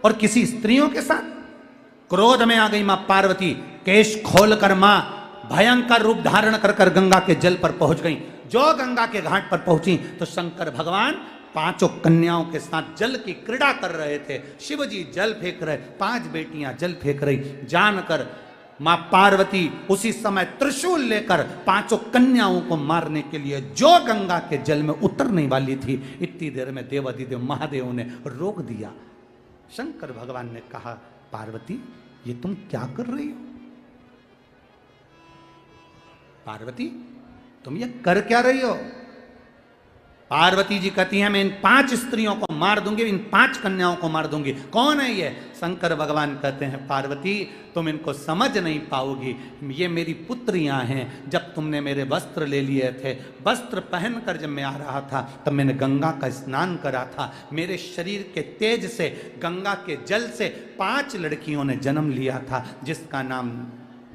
और किसी स्त्रियों के साथ। क्रोध में आ गई मां पार्वती, केश खोलकर मां भयंकर रूप धारण कर कर गंगा के जल पर पहुंच गई। जो गंगा के घाट पर पहुंची तो शंकर भगवान 5 कन्याओं के साथ जल की क्रीड़ा कर रहे थे। शिव जी जल फेंक रहे, 5 बेटियां जल फेंक रही। जानकर मां पार्वती उसी समय त्रिशूल लेकर 5 कन्याओं को मारने के लिए जो गंगा के जल में उतरने वाली थी, इतनी देर में देवाधिदेव महादेव ने रोक दिया। शंकर भगवान ने कहा, पार्वती ये तुम क्या कर रही हो? पार्वती तुम ये कर क्या रही हो? पार्वती जी कहती हैं, मैं इन 5 स्त्रियों को मार दूंगी, इन 5 कन्याओं को मार दूंगी। कौन है ये? शंकर भगवान कहते हैं, पार्वती तुम इनको समझ नहीं पाओगी, ये मेरी पुत्रियां हैं। जब तुमने मेरे वस्त्र ले लिए थे, वस्त्र पहनकर जब मैं आ रहा था तब मैंने गंगा का स्नान करा था। मेरे शरीर के तेज से, गंगा के जल से 5 लड़कियों ने जन्म लिया था, जिसका नाम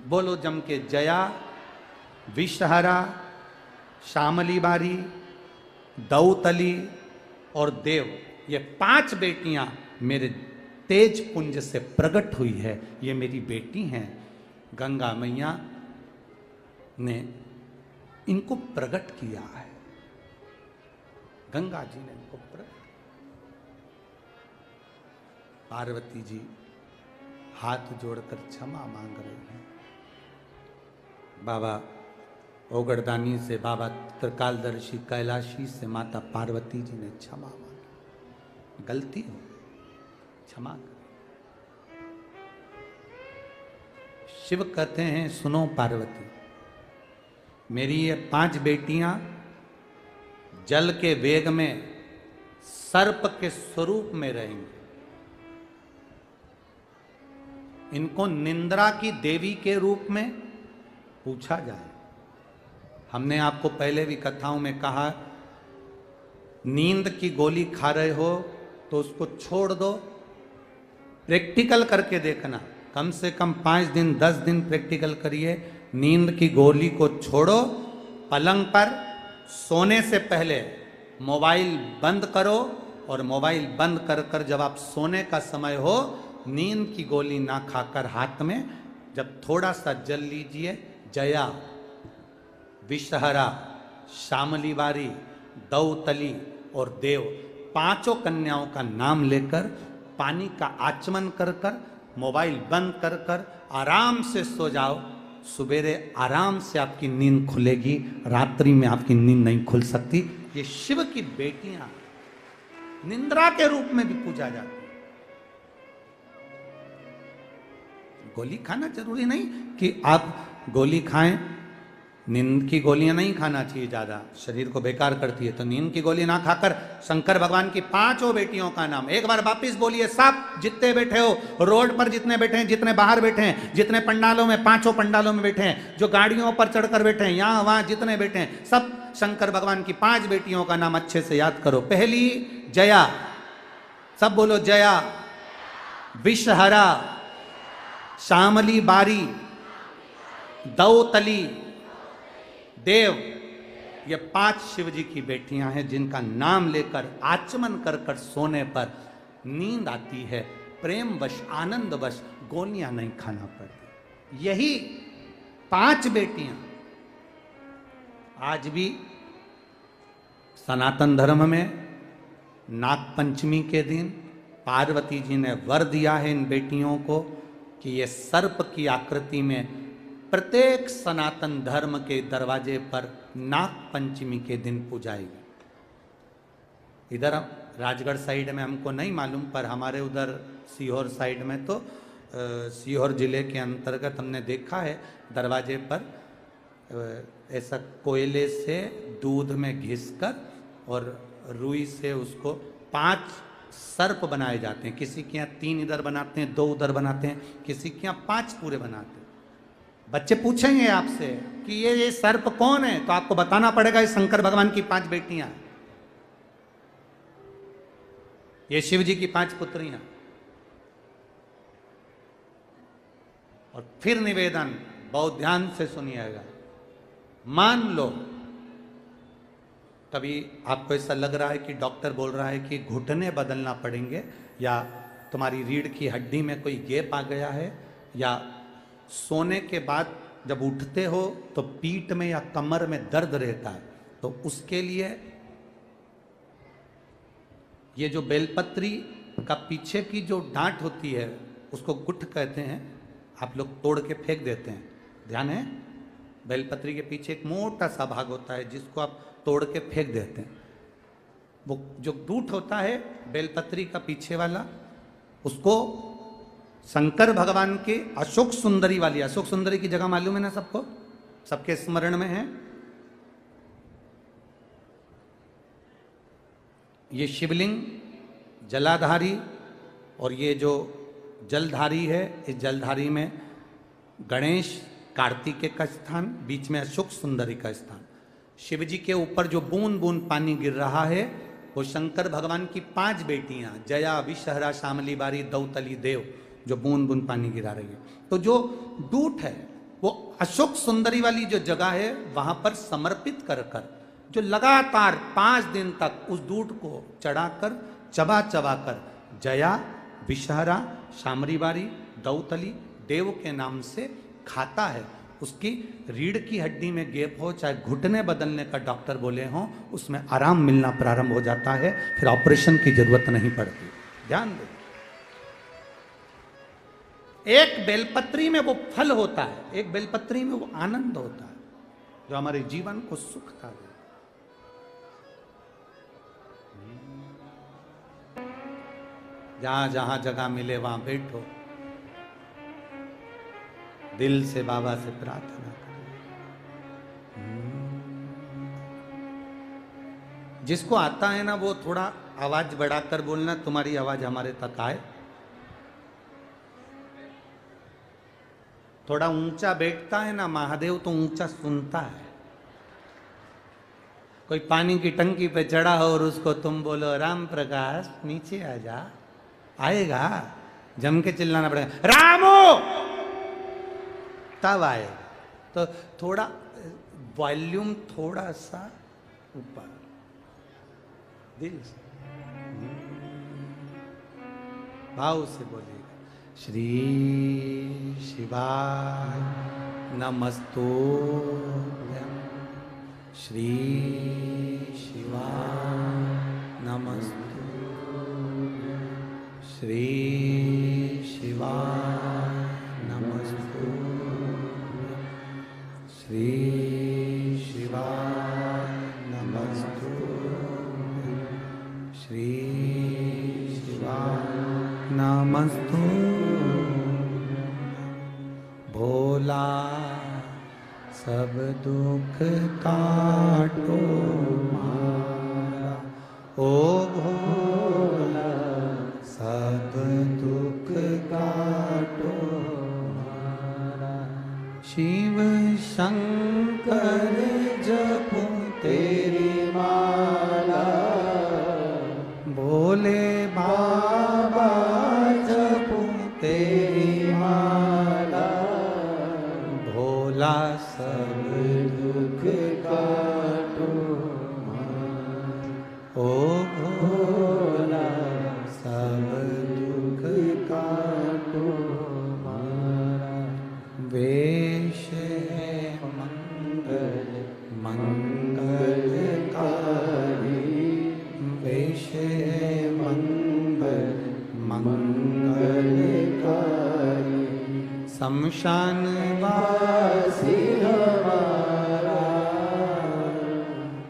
बोलो जम के, जया, विषहरा, श्यामली बारी, दौतली और देव। ये 5 बेटियां मेरे तेज पुंज से प्रकट हुई है, ये मेरी बेटी हैं। गंगा मैया ने इनको प्रकट किया है, गंगा जी ने इनको प्रकट। पार्वती जी हाथ जोड़कर क्षमा मांग रही हैं। बाबा ओगड़दानी से, बाबा त्रिकालदर्शी कैलाशी से माता पार्वती जी ने क्षमा मांगी, गलती हो क्षमा कर। शिव कहते हैं, सुनो पार्वती, मेरी ये 5 बेटियां जल के वेग में सर्प के स्वरूप में रहेंगी। इनको निंद्रा की देवी के रूप में पूछा जाए। हमने आपको पहले भी कथाओं में कहा, नींद की गोली खा रहे हो तो उसको छोड़ दो, प्रैक्टिकल करके देखना, कम से कम 5 दिन 10 दिन प्रैक्टिकल करिए। नींद की गोली को छोड़ो, पलंग पर सोने से पहले मोबाइल बंद करो और मोबाइल बंद कर कर जब आप सोने का समय हो, नींद की गोली ना खाकर हाथ में जब थोड़ा सा जल लीजिए, जया, विषहरा, श्यामली बारी, दौतली और देव 5 कन्याओं का नाम लेकर पानी का आचमन कर कर मोबाइल बंद कर कर आराम से सो जाओ। सवेरे आराम से आपकी नींद खुलेगी, रात्रि में आपकी नींद नहीं खुल सकती। ये शिव की बेटियां निंद्रा के रूप में भी पूजा जाती है। गोली खाना जरूरी नहीं कि आप गोली खाएं, नींद की गोलियां नहीं खाना चाहिए, ज्यादा शरीर को बेकार करती है। तो नींद की गोली ना खाकर शंकर भगवान की 5 बेटियों का नाम एक बार वापिस बोलिए। सब जितने बैठे हो, रोड पर जितने बैठे हैं, जितने बाहर बैठे हैं, जितने पंडालों में, 5 पंडालों में बैठे हैं, जो गाड़ियों पर चढ़कर बैठे हैं, यहां वहां जितने बैठे हैं, सब शंकर भगवान की 5 बेटियों का नाम अच्छे से याद करो। पहली जया, सब बोलो जया, विषहरा, श्यामली बारी, दौतली, देव ये 5 शिव जी की बेटियां हैं जिनका नाम लेकर आचमन कर कर सोने पर नींद आती है, प्रेम वश आनंद वश गोलियां नहीं खाना पड़ती। यही 5 बेटियां आज भी सनातन धर्म में नाग पंचमी के दिन पार्वती जी ने वर दिया है इन बेटियों को कि ये सर्प की आकृति में प्रत्येक सनातन धर्म के दरवाजे पर नाग पंचमी के दिन पूजाएगी। इधर राजगढ़ साइड में हमको नहीं मालूम, पर हमारे उधर सीहोर साइड में तो सीहोर जिले के अंतर्गत हमने देखा है दरवाजे पर ऐसा कोयले से दूध में घिसकर और रुई से उसको 5 सर्प बनाए जाते हैं। किसी के यहाँ 3 इधर बनाते हैं, 2 उधर बनाते हैं, किसी के यहाँ 5 पूरे बनाते हैं। बच्चे पूछेंगे आपसे कि ये सर्प कौन है, तो आपको बताना पड़ेगा ये शंकर भगवान की 5 बेटियां, ये शिव जी की 5 पुत्रियां। और फिर निवेदन बहुत ध्यान से सुनिएगा। मान लो कभी आपको ऐसा लग रहा है कि डॉक्टर बोल रहा है कि घुटने बदलना पड़ेंगे, या तुम्हारी रीढ़ की हड्डी में कोई गैप आ गया है, या सोने के बाद जब उठते हो तो पीठ में या कमर में दर्द रहता है, तो उसके लिए ये जो बेलपत्री का पीछे की जो डांट होती है उसको गुठ कहते हैं, आप लोग तोड़ के फेंक देते हैं, ध्यान है। बेलपत्री के पीछे एक मोटा सा भाग होता है जिसको आप तोड़ के फेंक देते हैं। वो जो दूठ होता है बेलपत्री का पीछे वाला, उसको शंकर भगवान के अशोक सुंदरी वाली, अशोक सुंदरी की जगह मालूम है ना सबको, सबके स्मरण में है। ये शिवलिंग जलाधारी और ये जो जलधारी है, इस जलधारी में गणेश कार्तिकेय का स्थान, बीच में अशोक सुंदरी का स्थान। शिव जी के ऊपर जो बूंद बूंद पानी गिर रहा है वो शंकर भगवान की 5 बेटियां जया, विषहरा, शामली बारी, दौतली, देव, जो बूंद बूंद पानी गिरा रही है। तो जो दूठ है वो अशोक सुंदरी वाली जो जगह है वहां पर समर्पित कर कर जो लगातार 5 दिन तक उस दूध को चढ़ाकर चबा चबा कर जया, विषहरा, शामरीबारी, दौतली, देव के नाम से खाता है, उसकी रीढ़ की हड्डी में गैप हो, चाहे घुटने बदलने का डॉक्टर बोले हों, उसमें आराम मिलना प्रारंभ हो जाता है, फिर ऑपरेशन की जरूरत नहीं पड़ती। ध्यान दो, एक बेलपत्री में वो फल होता है, एक बेलपत्री में वो आनंद होता है जो हमारे जीवन को सुख का दे। जहां जहां जगह मिले वहां बैठो, दिल से बाबा से प्रार्थना करो। जिसको आता है ना वो थोड़ा आवाज बढ़ाकर बोलना, तुम्हारी आवाज हमारे तक आए। थोड़ा ऊंचा बैठता है ना महादेव तो ऊंचा सुनता है। कोई पानी की टंकी पे चढ़ा हो और उसको तुम बोलो राम प्रकाश नीचे आ जा, आएगा, जम के चिल्लाना पड़ेगा रामो, तब आएगा। तो थोड़ा वॉल्यूम थोड़ा सा ऊपर, दिल से भाव से बोलेगा। श्री शिवाय नमस्तुभ्यं, श्री शिवाय नमस्तुभ्यं, श्री शिवाय नमस्तुभ्यं, श्री शिवाय नमस्तुभ्यं, श्री शिवाय नमस्तुभ्यं। भोला सब दुख काटो मारा, ओ भोला सब दुख काटो मारा। शिव शंकर जपो तेरी माला, भोले बाबा जपो तेरी माला। भोला सब दुख काटो शमशान वासी हमारा,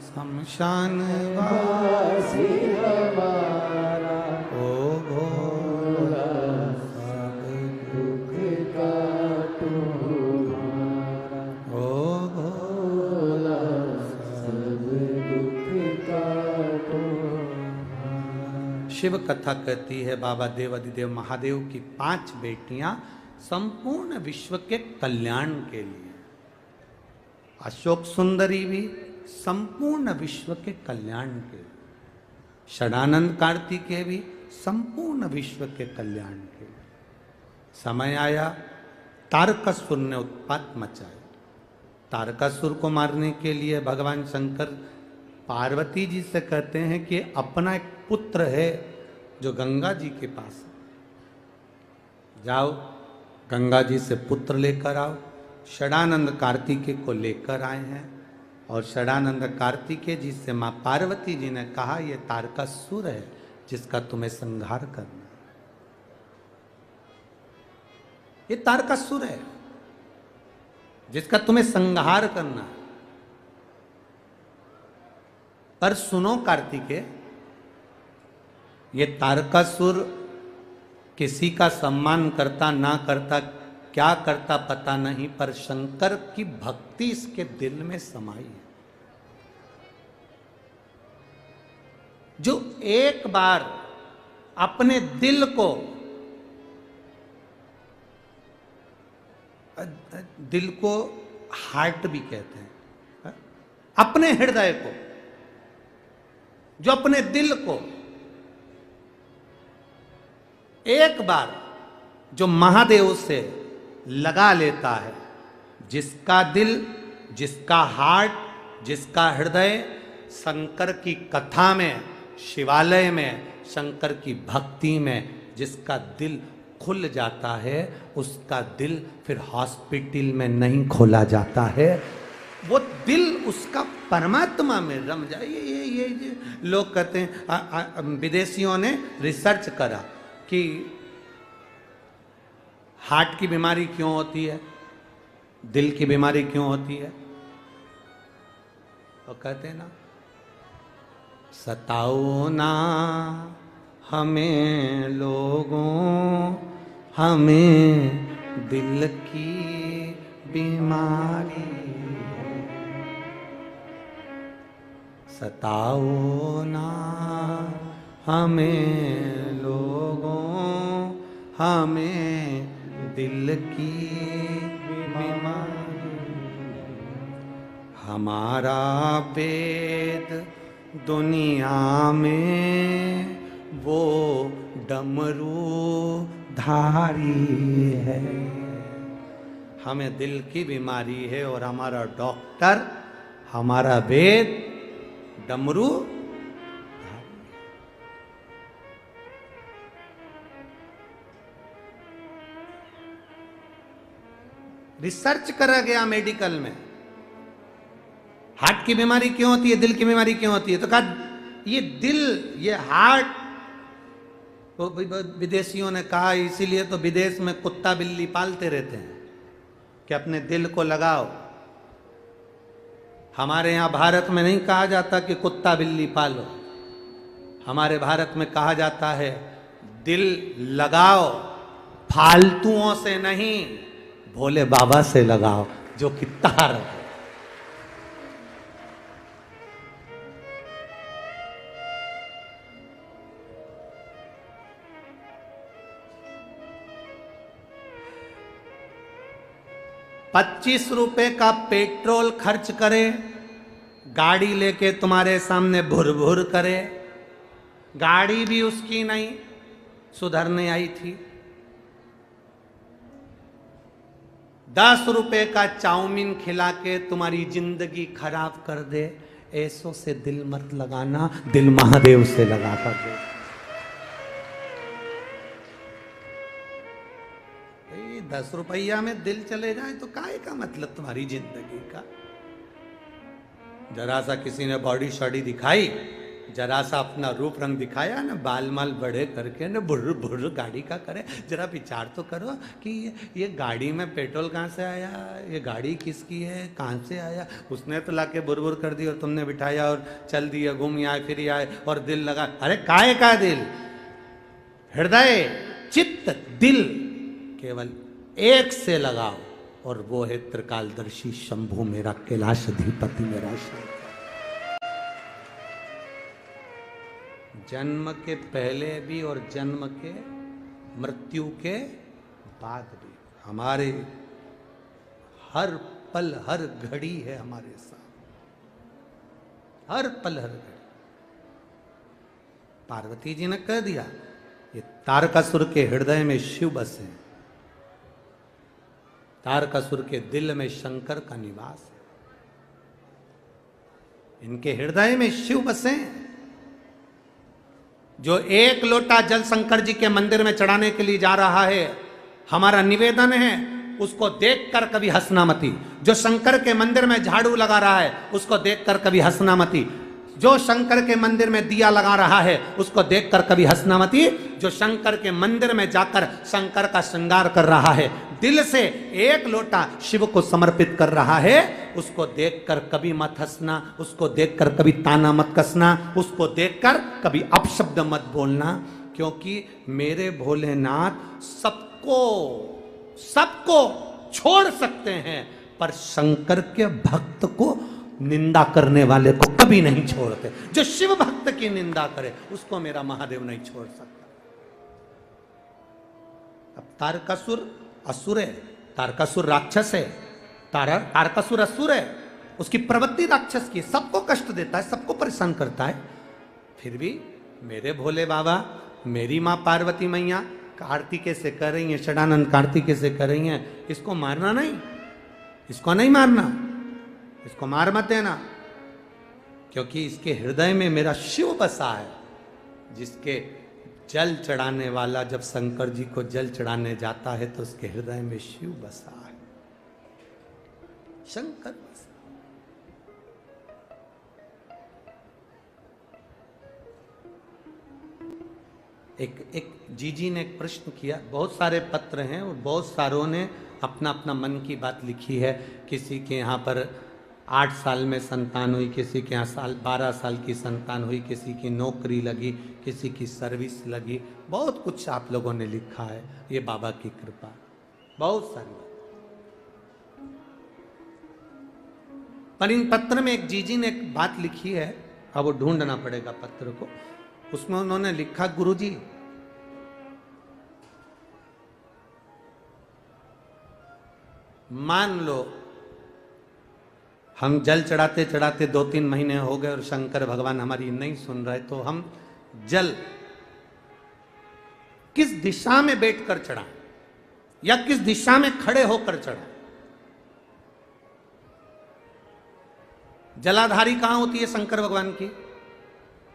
शमशान वासी हमारा, ओ भोला सब दुख का तुम्हारा, ओ भोला सब दुख का तुम्हारा। शिव कथा कहती है बाबा देवाधिदेव महादेव की 5 बेटियां संपूर्ण विश्व के कल्याण के लिए, अशोक सुंदरी भी संपूर्ण विश्व के कल्याण के लिए, षडानंद कार्तिकेय भी संपूर्ण विश्व के कल्याण के लिए। समय आया, तारकासुर ने उत्पात मचाया। तारकासुर को मारने के लिए भगवान शंकर पार्वती जी से कहते हैं कि अपना एक पुत्र है जो गंगा जी के पास है, जाओ गंगा जी से पुत्र लेकर आओ। षडानंद कार्तिकेय को लेकर आए हैं और षडानंद कार्तिकेय जी से माँ पार्वती जी ने कहा यह तारकासुर है जिसका तुम्हें संहार करना है। ये तारकासुर है जिसका तुम्हें संहार करना है। पर सुनो कार्तिकेय, ये तारकासुर किसी का सम्मान करता ना करता, क्या करता पता नहीं, पर शंकर की भक्ति इसके दिल में समाई है। जो एक बार अपने दिल को, दिल को हार्ट भी कहते हैं, अपने हृदय को, जो अपने दिल को एक बार जो महादेव से लगा लेता है, जिसका दिल, जिसका हार्ट, जिसका हृदय शंकर की कथा में, शिवालय में, शंकर की भक्ति में जिसका दिल खुल जाता है, उसका दिल फिर हॉस्पिटल में नहीं खोला जाता है। वो दिल उसका परमात्मा में रम जाए। ये लोग कहते हैं, विदेशियों ने रिसर्च करा कि हार्ट की बीमारी क्यों होती है, दिल की बीमारी क्यों होती है। तो कहते हैं ना, सताओ ना हमें लोगों, हमें दिल की बीमारी, सताओ ना हमें लोगों, हमें दिल की बीमारी। हमारा वेद दुनिया में वो डमरू धारी है। हमें दिल की बीमारी है और हमारा डॉक्टर, हमारा वेद डमरू। रिसर्च करा गया मेडिकल में, हार्ट की बीमारी क्यों होती है, दिल की बीमारी क्यों होती है। तो कहा ये दिल, ये हार्ट, तो विदेशियों ने कहा इसीलिए तो विदेश में कुत्ता बिल्ली पालते रहते हैं कि अपने दिल को लगाओ। हमारे यहाँ भारत में नहीं कहा जाता कि कुत्ता बिल्ली पालो, हमारे भारत में कहा जाता है दिल लगाओ, फालतुओं से नहीं, भोले बाबा से लगाओ जो कि तार है। ₹25 का पेट्रोल खर्च करे, गाड़ी लेके तुम्हारे सामने भुर भुर करे, गाड़ी भी उसकी नहीं सुधरने आई थी। ₹10 का चाउमीन खिला के तुम्हारी जिंदगी खराब कर दे। ऐसों से दिल मत लगाना, दिल महादेव से लगा कर दे। 10 रुपया में दिल चले जाए तो काहे का मतलब तुम्हारी जिंदगी का। जरा सा किसी ने बॉडी शॉडी दिखाई, जरा सा अपना रूप रंग दिखाया ना, बाल माल बड़े करके ना, बुर्र बुर्र गाड़ी का करे। जरा विचार तो करो कि ये गाड़ी में पेट्रोल कहाँ से आया, ये गाड़ी किसकी है, कहाँ से आया। उसने तो लाके बुर कर दी और तुमने बिठाया और चल दिया, घूम आए फिर आए और दिल लगा। अरे काय का दिल, हृदय चित्त दिल केवल एक से लगाओ और वो है त्रिकालदर्शी शंभु मेरा कैलाश अधिपति मेरा शंकर। जन्म के पहले भी और जन्म के मृत्यु के बाद भी हमारे हर पल हर घड़ी है हमारे साथ, हर पल हर घड़ी। पार्वती जी ने कह दिया ये तारकासुर के हृदय में शिव बसे, तारकासुर के दिल में शंकर का निवास है, इनके हृदय में शिव बसे। जो एक लोटा जल शंकर जी के मंदिर में चढ़ाने के लिए जा रहा है, हमारा निवेदन है उसको देखकर कभी हंसना मती। जो शंकर के मंदिर में झाड़ू लगा रहा है उसको देखकर कभी हंसना मती। जो शंकर के मंदिर में दिया लगा रहा है उसको देखकर कभी हंसना मती। जो शंकर के मंदिर में जाकर शंकर का श्रृंगार कर रहा है, दिल से एक लोटा शिव को समर्पित कर रहा है, उसको देखकर कभी मत हंसना, उसको देखकर कभी ताना मत कसना, उसको देखकर कभी अपशब्द मत बोलना। क्योंकि मेरे भोलेनाथ सबको सबको छोड़ सकते हैं, पर शंकर के भक्त को निंदा करने वाले को कभी नहीं छोड़ते। जो शिव भक्त की निंदा करे उसको मेरा महादेव नहीं छोड़ सकता। अब तारकासुर असुर है, तारकासुर राक्षस है, तारकासुर असुर है, उसकी प्रवृत्ति राक्षस की, सबको कष्ट देता है, सबको परेशान करता है। फिर भी मेरे भोले बाबा, मेरी माँ पार्वती मैया कार्तिके से कर रही है, षडानंद कार्तिके से कर रही है, इसको मारना नहीं, इसको नहीं मारना, इसको मार मत देना। क्योंकि इसके हृदय में मेरा शिव बसा है। जिसके जल चढ़ाने वाला जब शंकर जी को जल चढ़ाने जाता है तो उसके हृदय में शिव बसा है, शंकर बसा। एक जीजी ने एक प्रश्न किया, बहुत सारे पत्र हैं और बहुत सारों ने अपना अपना मन की बात लिखी है। किसी के यहाँ पर 8 साल में संतान हुई, किसी के यहाँ 12 साल की संतान हुई, किसी की नौकरी लगी, किसी की सर्विस लगी, बहुत कुछ आप लोगों ने लिखा है। ये बाबा की कृपा, बहुत सारी बात। पर इन पत्र में एक जीजी ने एक बात लिखी है, अब वो ढूंढना पड़ेगा पत्र को। उसमें उन्होंने लिखा, गुरुजी मान लो हम जल चढ़ाते चढ़ाते 2-3 महीने हो गए और शंकर भगवान हमारी नहीं सुन रहे, तो हम जल किस दिशा में बैठकर चढ़ाएं या किस दिशा में खड़े होकर चढ़ाएं? जलाधारी कहां होती है शंकर भगवान की?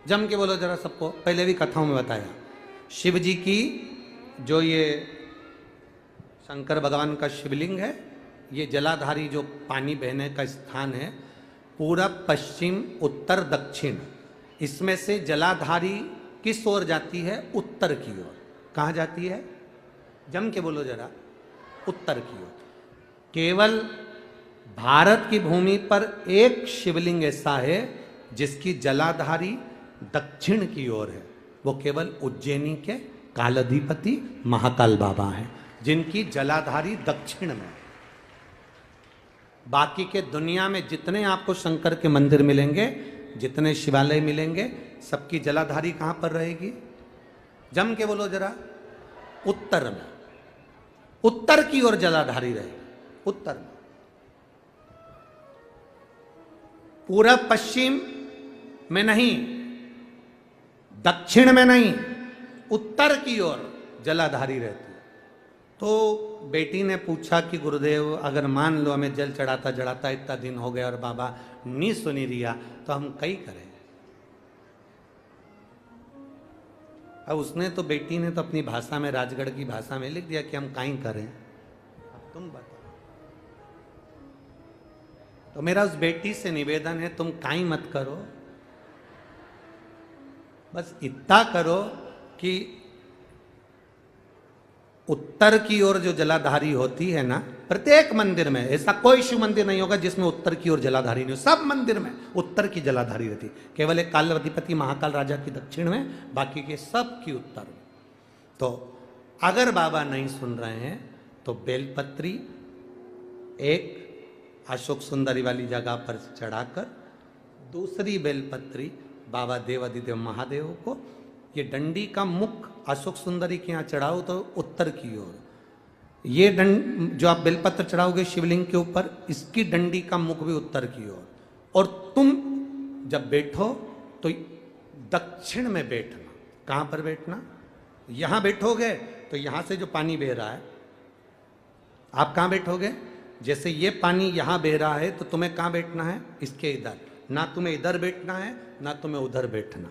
जम के बोलो जरा सबको, पहले भी कथाओं में बताया। शिव जी की जो ये शंकर भगवान का शिवलिंग है, ये जलाधारी जो पानी बहने का स्थान है, पूरब पश्चिम उत्तर दक्षिण, इसमें से जलाधारी किस ओर जाती है? उत्तर की ओर। कहाँ जाती है? जम के बोलो जरा, उत्तर की ओर। केवल भारत की भूमि पर एक शिवलिंग ऐसा है जिसकी जलाधारी दक्षिण की ओर है, वो केवल उज्जैनी के कालाधिपति महाकाल बाबा हैं, जिनकी जलाधारी दक्षिण में। बाकी के दुनिया में जितने आपको शंकर के मंदिर मिलेंगे, जितने शिवालय मिलेंगे, सबकी जलाधारी कहां पर रहेगी? जम के बोलो जरा, उत्तर में। उत्तर की ओर जलाधारी रहेगी, उत्तर में। पूरब पश्चिम में नहीं, दक्षिण में नहीं, उत्तर की ओर जलाधारी रहती। तो बेटी ने पूछा कि गुरुदेव अगर मान लो हमें जल चढ़ाता चढ़ाता इतना दिन हो गया और बाबा नहीं सुनी रिया, तो हम कई करें? अब उसने तो, बेटी ने तो अपनी भाषा में, राजगढ़ की भाषा में लिख दिया कि हम काई करें। अब तुम बताओ। तो मेरा उस बेटी से निवेदन है, तुम काई मत करो, बस इतना करो कि उत्तर की ओर जो जलाधारी होती है ना, प्रत्येक मंदिर में, ऐसा कोई शिव मंदिर नहीं होगा जिसमें उत्तर की ओर जलाधारी नहीं हो, सब मंदिर में उत्तर की जलाधारी रहती। केवल एक कालाधिपति महाकाल राजा की दक्षिण में, बाकी के सब की उत्तर में। तो अगर बाबा नहीं सुन रहे हैं तो बेलपत्री एक अशोक सुंदरी वाली जगह पर चढ़ाकर, दूसरी बेलपत्री बाबा देवाधिदेव महादेव को, ये डंडी का मुख अशोक सुंदरी के यहाँ चढ़ाओ तो उत्तर की ओर, ये जो आप बेलपत्र चढ़ाओगे शिवलिंग के ऊपर, इसकी डंडी का मुख भी उत्तर की ओर। और तुम जब बैठो तो दक्षिण में बैठना। कहाँ पर बैठना? यहाँ बैठोगे तो यहाँ से जो पानी बह रहा है, आप कहाँ बैठोगे? जैसे ये पानी यहाँ बह रहा है तो तुम्हें कहाँ बैठना है? इसके इधर। ना तुम्हें इधर बैठना है ना तुम्हें उधर बैठना।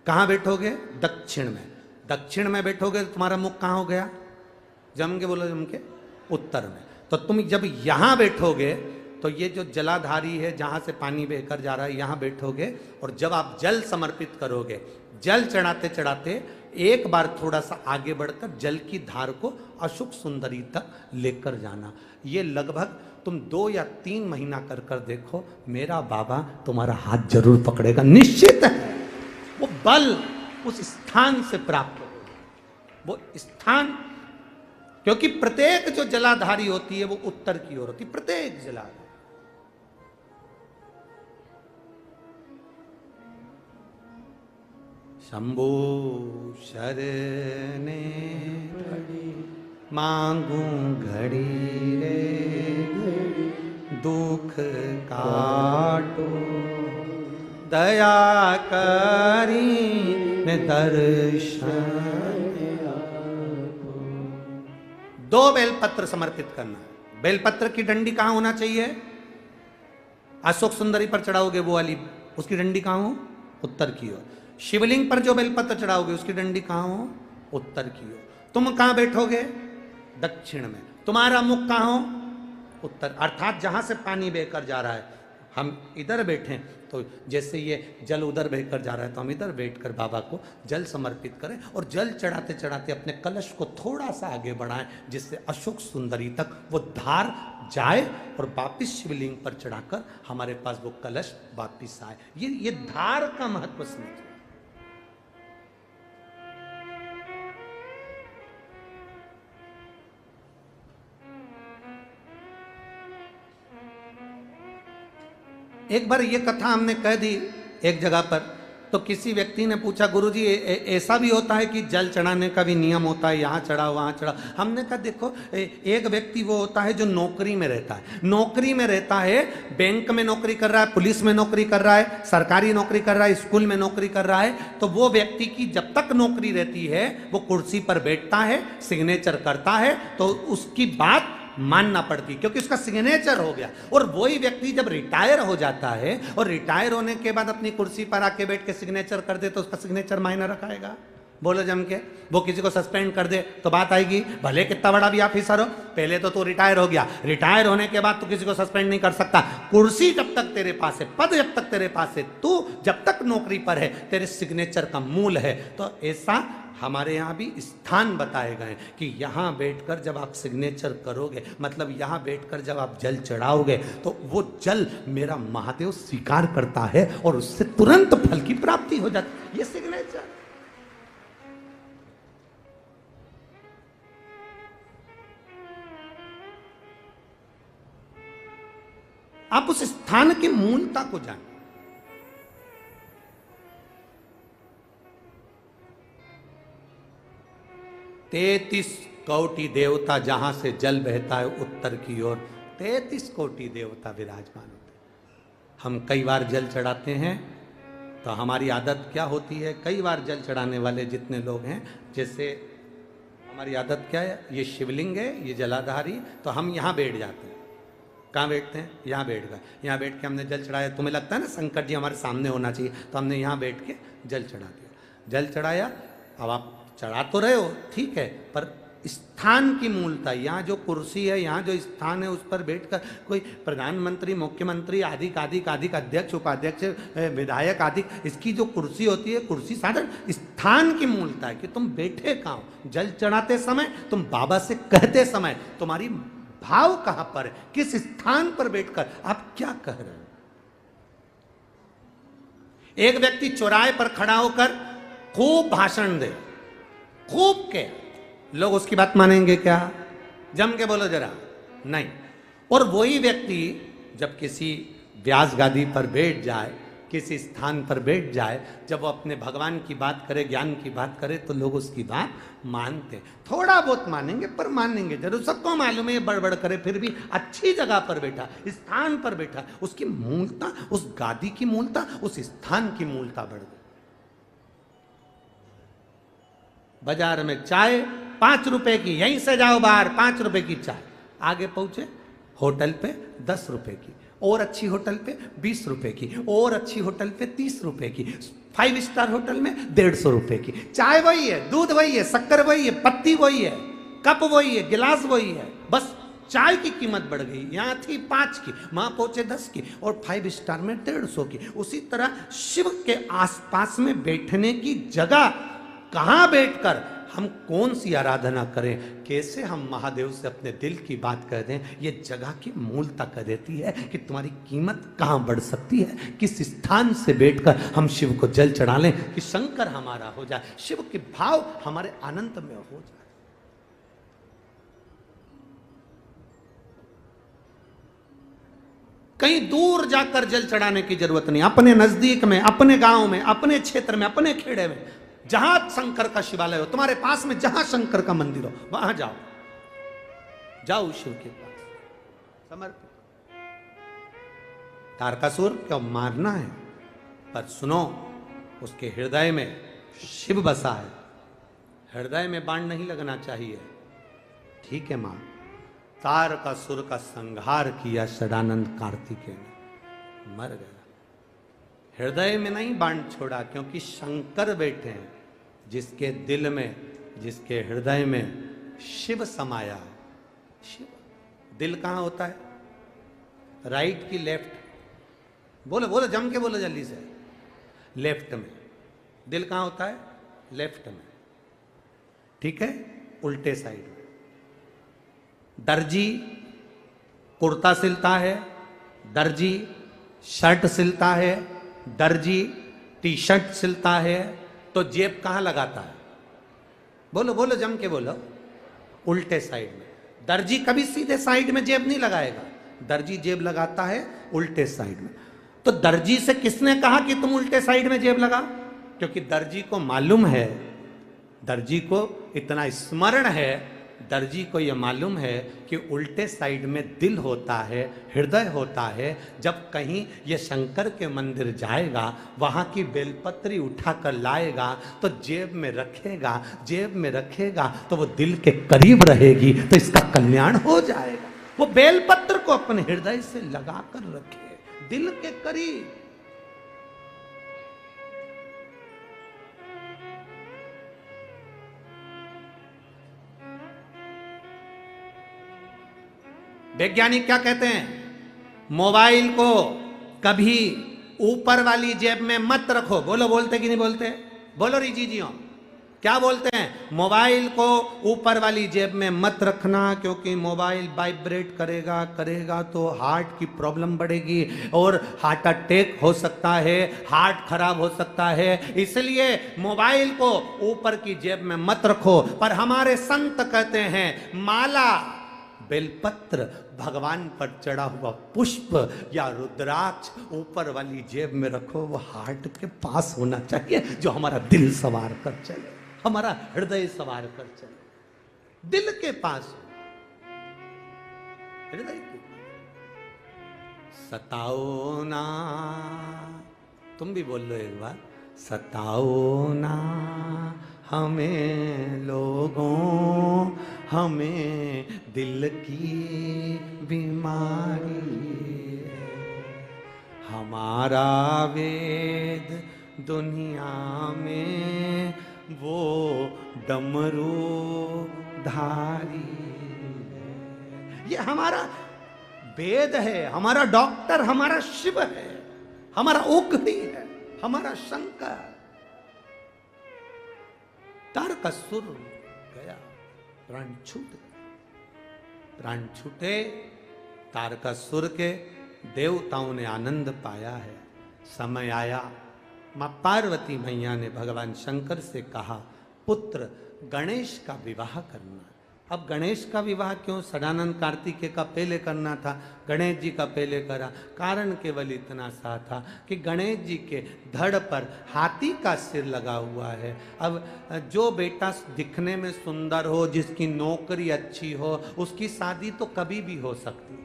कहाँ बैठोगे? दक्षिण में। दक्षिण में बैठोगे तो तुम्हारा मुख कहाँ हो गया? जम के बोलो, जम के उत्तर में। तो तुम जब यहाँ बैठोगे तो ये जो जलाधारी है जहाँ से पानी बहकर जा रहा है, यहाँ बैठोगे। और जब आप जल समर्पित करोगे, जल चढ़ाते चढ़ाते एक बार थोड़ा सा आगे बढ़कर जल की धार को अशोक सुंदरी तक लेकर जाना। ये लगभग तुम 2 या 3 महीना कर कर देखो, मेरा बाबा तुम्हारा हाथ जरूर पकड़ेगा, निश्चित है। वो बल उस स्थान से प्राप्त होगा, वो स्थान, क्योंकि प्रत्येक जो जलाधारी होती है वो उत्तर की ओर होती है, प्रत्येक जलाधारी। शंभो शरणे मांगू घड़ी रे, दुख काटो दया करी ने दर्शन। 2 बेलपत्र समर्पित करना। बेलपत्र की डंडी कहाँ होना चाहिए? अशोक सुंदरी पर चढ़ाओगे वो वाली, उसकी डंडी कहाँ हो? उत्तर की ओर। शिवलिंग पर जो बेलपत्र चढ़ाओगे उसकी डंडी कहाँ हो? उत्तर की ओर। तुम कहाँ बैठोगे? दक्षिण में। तुम्हारा मुख कहाँ हो? उत्तर। अर्थात जहां से पानी बहकर जा रहा है, हम इधर बैठे तो जैसे ये जल उधर बहकर जा रहा है तो हम इधर बैठकर बाबा को जल समर्पित करें और जल चढ़ाते चढ़ाते अपने कलश को थोड़ा सा आगे बढ़ाएं, जिससे अशोक सुंदरी तक वो धार जाए और वापिस शिवलिंग पर चढ़ाकर हमारे पास वो कलश वापिस आए। ये धार का महत्व समझिए। एक बार ये कथा हमने कह दी एक जगह पर, तो किसी व्यक्ति ने पूछा, गुरुजी ऐसा भी होता है कि जल चढ़ाने का भी नियम होता है, यहाँ चढ़ाओ वहाँ चढ़ाओ? हमने कहा देखो, एक व्यक्ति वो होता है जो नौकरी में रहता है, नौकरी में रहता है, बैंक में नौकरी कर रहा है, पुलिस में नौकरी कर रहा है, सरकारी नौकरी कर रहा है, स्कूल में नौकरी कर रहा है, तो वो व्यक्ति की जब तक नौकरी रहती है वो कुर्सी पर बैठता है, सिग्नेचर करता है, तो उसकी बात मानना पड़ती, क्योंकि उसका सिग्नेचर हो गया। और वही व्यक्ति जब रिटायर हो जाता है और रिटायर होने के बाद अपनी कुर्सी पर आके बैठ के सिग्नेचर कर दे तो उसका सिग्नेचर मायने रखाएगा? बोलो जम के। वो किसी को सस्पेंड कर दे तो बात आएगी, भले कितना बड़ा भी ऑफिसर हो, पहले तो तू रिटायर हो गया, रिटायर होने के बाद तू किसी को सस्पेंड नहीं कर सकता। कुर्सी जब तक तेरे पास है, पद जब तक तेरे पास है, तू जब तक नौकरी पर है, तेरे सिग्नेचर का मूल है। तो ऐसा हमारे यहाँ भी स्थान बताए गए कि यहाँ बैठकर जब आप सिग्नेचर करोगे, मतलब यहाँ बैठकर जब आप जल चढ़ाओगे, तो वो जल मेरा महादेव स्वीकार करता है और उससे तुरंत फल की प्राप्ति हो जाती है। ये सिग्नेचर। आप उस स्थान की मूलता को जानें। तैतीस कोटि देवता जहां से जल बहता है उत्तर की ओर, 33 कोटि देवता विराजमान होते हैं। हम कई बार जल चढ़ाते हैं तो हमारी आदत क्या होती है, कई बार जल चढ़ाने वाले जितने लोग हैं, जैसे हमारी आदत क्या है, ये शिवलिंग है, ये जलाधारी, तो हम यहाँ बैठ जाते हैं। कहाँ बैठते हैं? यहाँ बैठ गए। यहाँ बैठ के हमने जल चढ़ाया, तुम्हें लगता है ना शंकर जी हमारे सामने होना चाहिए, तो हमने यहाँ बैठ के जल चढ़ा दिया। जल चढ़ाया, अब आप चढ़ा तो रहे हो, ठीक है, पर स्थान की मूलता, यहाँ जो कुर्सी है, यहाँ जो स्थान है, उस पर बैठकर कोई प्रधानमंत्री, मुख्यमंत्री, आदि अध्यक्ष, उपाध्यक्ष, विधायक आदि, इसकी जो कुर्सी होती है, कुर्सी साधन स्थान की मूलता है कि तुम बैठे कहाँ हो। जल चढ़ाते समय, तुम बाबा से कहते समय, तुम्हारी भाव कहां पर है, किस स्थान पर बैठकर आप क्या कह रहे हो। एक व्यक्ति चौराहे पर खड़ा होकर खूब भाषण दे, खूब के, लोग उसकी बात मानेंगे क्या? जम के बोलो जरा, नहीं। और वही व्यक्ति जब किसी व्यास गादी पर बैठ जाए, किसी स्थान पर बैठ जाए, जब वो अपने भगवान की बात करे, ज्ञान की बात करे, तो लोग उसकी बात मानते, थोड़ा बहुत मानेंगे पर मानेंगे जरूर। सबको मालूम है ये बड़बड़ करे, फिर भी अच्छी जगह पर बैठा, स्थान पर बैठा, उसकी मूलता, उस गादी की मूलता, उस स्थान की मूलता बढ़ गई। बाजार में चाय 5 रुपए की, यहीं से जाओ बाहर 5 रुपए की चाय, आगे पहुंचे होटल पे 10 रुपए की, और अच्छी होटल पे 20 रुपए की, और अच्छी होटल पे 30 रुपए की, 5 स्टार होटल में 150 रुपए की। चाय वही है, दूध वही है, शक्कर वही है, पत्ती वही है, कप वही है, गिलास वही है, बस चाय की कीमत बढ़ गई। यहां थी 5 की, वहां पहुंचे 10 की, और 5 स्टार में 150 की। उसी तरह शिव के आसपास में बैठने की जगह, कहां बैठकर हम कौन सी आराधना करें, कैसे हम महादेव से अपने दिल की बात कर दें, ये जगह की मूलता कर देती है कि तुम्हारी कीमत कहां बढ़ सकती है। किस स्थान से बैठकर हम शिव को जल चढ़ा लें कि शंकर हमारा हो जाए, शिव के भाव हमारे आनंद में हो जाए। कहीं दूर जाकर जल चढ़ाने की जरूरत नहीं, अपने नजदीक में, अपने गांव में, अपने क्षेत्र में, अपने खेड़े में, जहां शंकर का शिवालय हो, तुम्हारे पास में जहां शंकर का मंदिर हो, वहां जाओ, जाओ शिव के पास समर्पित। तारकासुर क्यों मारना है, पर सुनो, उसके हृदय में शिव बसा है, हृदय में बाण नहीं लगना चाहिए। ठीक है मां, तारकासुर का संहार किया सदानंद कार्तिकेय ने, मर गया, हृदय में नहीं बाण छोड़ा, क्योंकि शंकर बैठे हैं जिसके दिल में, जिसके हृदय में शिव समाया है। शिव, दिल कहां होता है? राइट की लेफ्ट? बोलो बोलो, जम के बोलो जल्दी से। लेफ्ट में। दिल कहां होता है? लेफ्ट में, ठीक है, उल्टे साइड में। दर्जी कुर्ता सिलता है, दर्जी शर्ट सिलता है, दर्जी टी शर्ट सिलता है, तो जेब कहां लगाता है? बोलो बोलो, जम के बोलो। उल्टे साइड में। दर्जी कभी सीधे साइड में जेब नहीं लगाएगा, दर्जी जेब लगाता है उल्टे साइड में। तो दर्जी से किसने कहा कि तुम उल्टे साइड में जेब लगा? क्योंकि दर्जी को मालूम है, दर्जी को इतना स्मरण है, दर्जी को यह मालूम है कि उल्टे साइड में दिल होता है, हृदय होता है। जब कहीं ये शंकर के मंदिर जाएगा, वहाँ की बेलपत्री उठाकर लाएगा, तो जेब में रखेगा, जेब में रखेगा तो वो दिल के करीब रहेगी, तो इसका कल्याण हो जाएगा। वो बेलपत्र को अपने हृदय से लगाकर रखे, दिल के करीब। वैज्ञानिक क्या कहते हैं? मोबाइल को कभी ऊपर वाली जेब में मत रखो। बोलो, बोलते कि नहीं बोलते? बोलो रिजीजियों, क्या बोलते हैं? मोबाइल को ऊपर वाली जेब में मत रखना, क्योंकि मोबाइल वाइब्रेट करेगा करेगा तो हार्ट की प्रॉब्लम बढ़ेगी और हार्ट अटैक हो सकता है, हार्ट खराब हो सकता है। इसलिए मोबाइल को ऊपर की जेब में मत रखो। पर हमारे संत कहते हैं माला, बेलपत्र, भगवान पर चढ़ा हुआ पुष्प या रुद्राक्ष ऊपर वाली जेब में रखो। वो हार्ट के पास होना चाहिए, जो हमारा दिल सवार कर चले, हमारा हृदय सवार कर चले। दिल के पास, हृदय के पास। सताओ ना, तुम भी बोल लो एक बार, सताओ ना हमें लोगों, हमें दिल की बीमारी है। हमारा वेद दुनिया में वो डमरू धारी है। ये हमारा वेद है, हमारा डॉक्टर, हमारा शिव है, हमारा ओखड़ी है, हमारा शंकर। तारकासुर गया, प्राण छूट, प्राण छूटे तारकासुर के। देवताओं ने आनंद पाया है। समय आया, मां पार्वती मैया ने भगवान शंकर से कहा, पुत्र गणेश का विवाह करना। अब गणेश का विवाह क्यों? सदानंद कार्तिकेय का पहले करना था, गणेश जी का पहले करा। कारण केवल इतना सा था कि गणेश जी के धड़ पर हाथी का सिर लगा हुआ है। अब जो बेटा दिखने में सुंदर हो, जिसकी नौकरी अच्छी हो, उसकी शादी तो कभी भी हो सकती।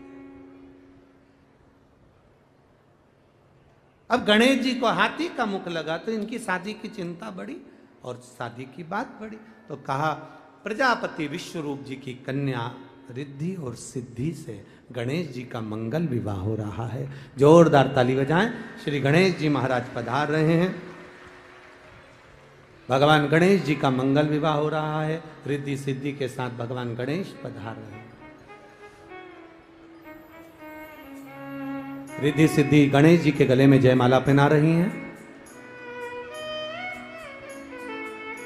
अब गणेश जी को हाथी का मुख लगा तो इनकी शादी की चिंता बढ़ी और शादी की बात बढ़ी। तो कहा, प्रजापति विश्वरूप जी की कन्या रिद्धि और सिद्धि से गणेश जी का मंगल विवाह हो रहा है। जोरदार ताली बजाएं। श्री गणेश जी महाराज पधार रहे हैं। भगवान गणेश जी का मंगल विवाह हो रहा है। रिद्धि सिद्धि के साथ भगवान गणेश पधार रहे हैं। रिद्धि सिद्धि गणेश जी के गले में जयमाला पहना रही हैं।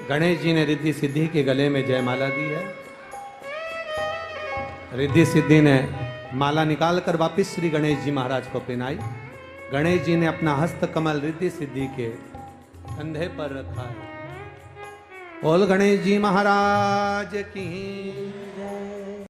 गणेश जी ने रिद्धि सिद्धि के गले में जयमाला दी है। रिद्धि सिद्धि ने माला निकालकर वापिस श्री गणेश जी महाराज को पहनाई। गणेश जी ने अपना हस्त कमल रिद्धि सिद्धि के कंधे पर रखा है। बोल गणेश जी महाराज की।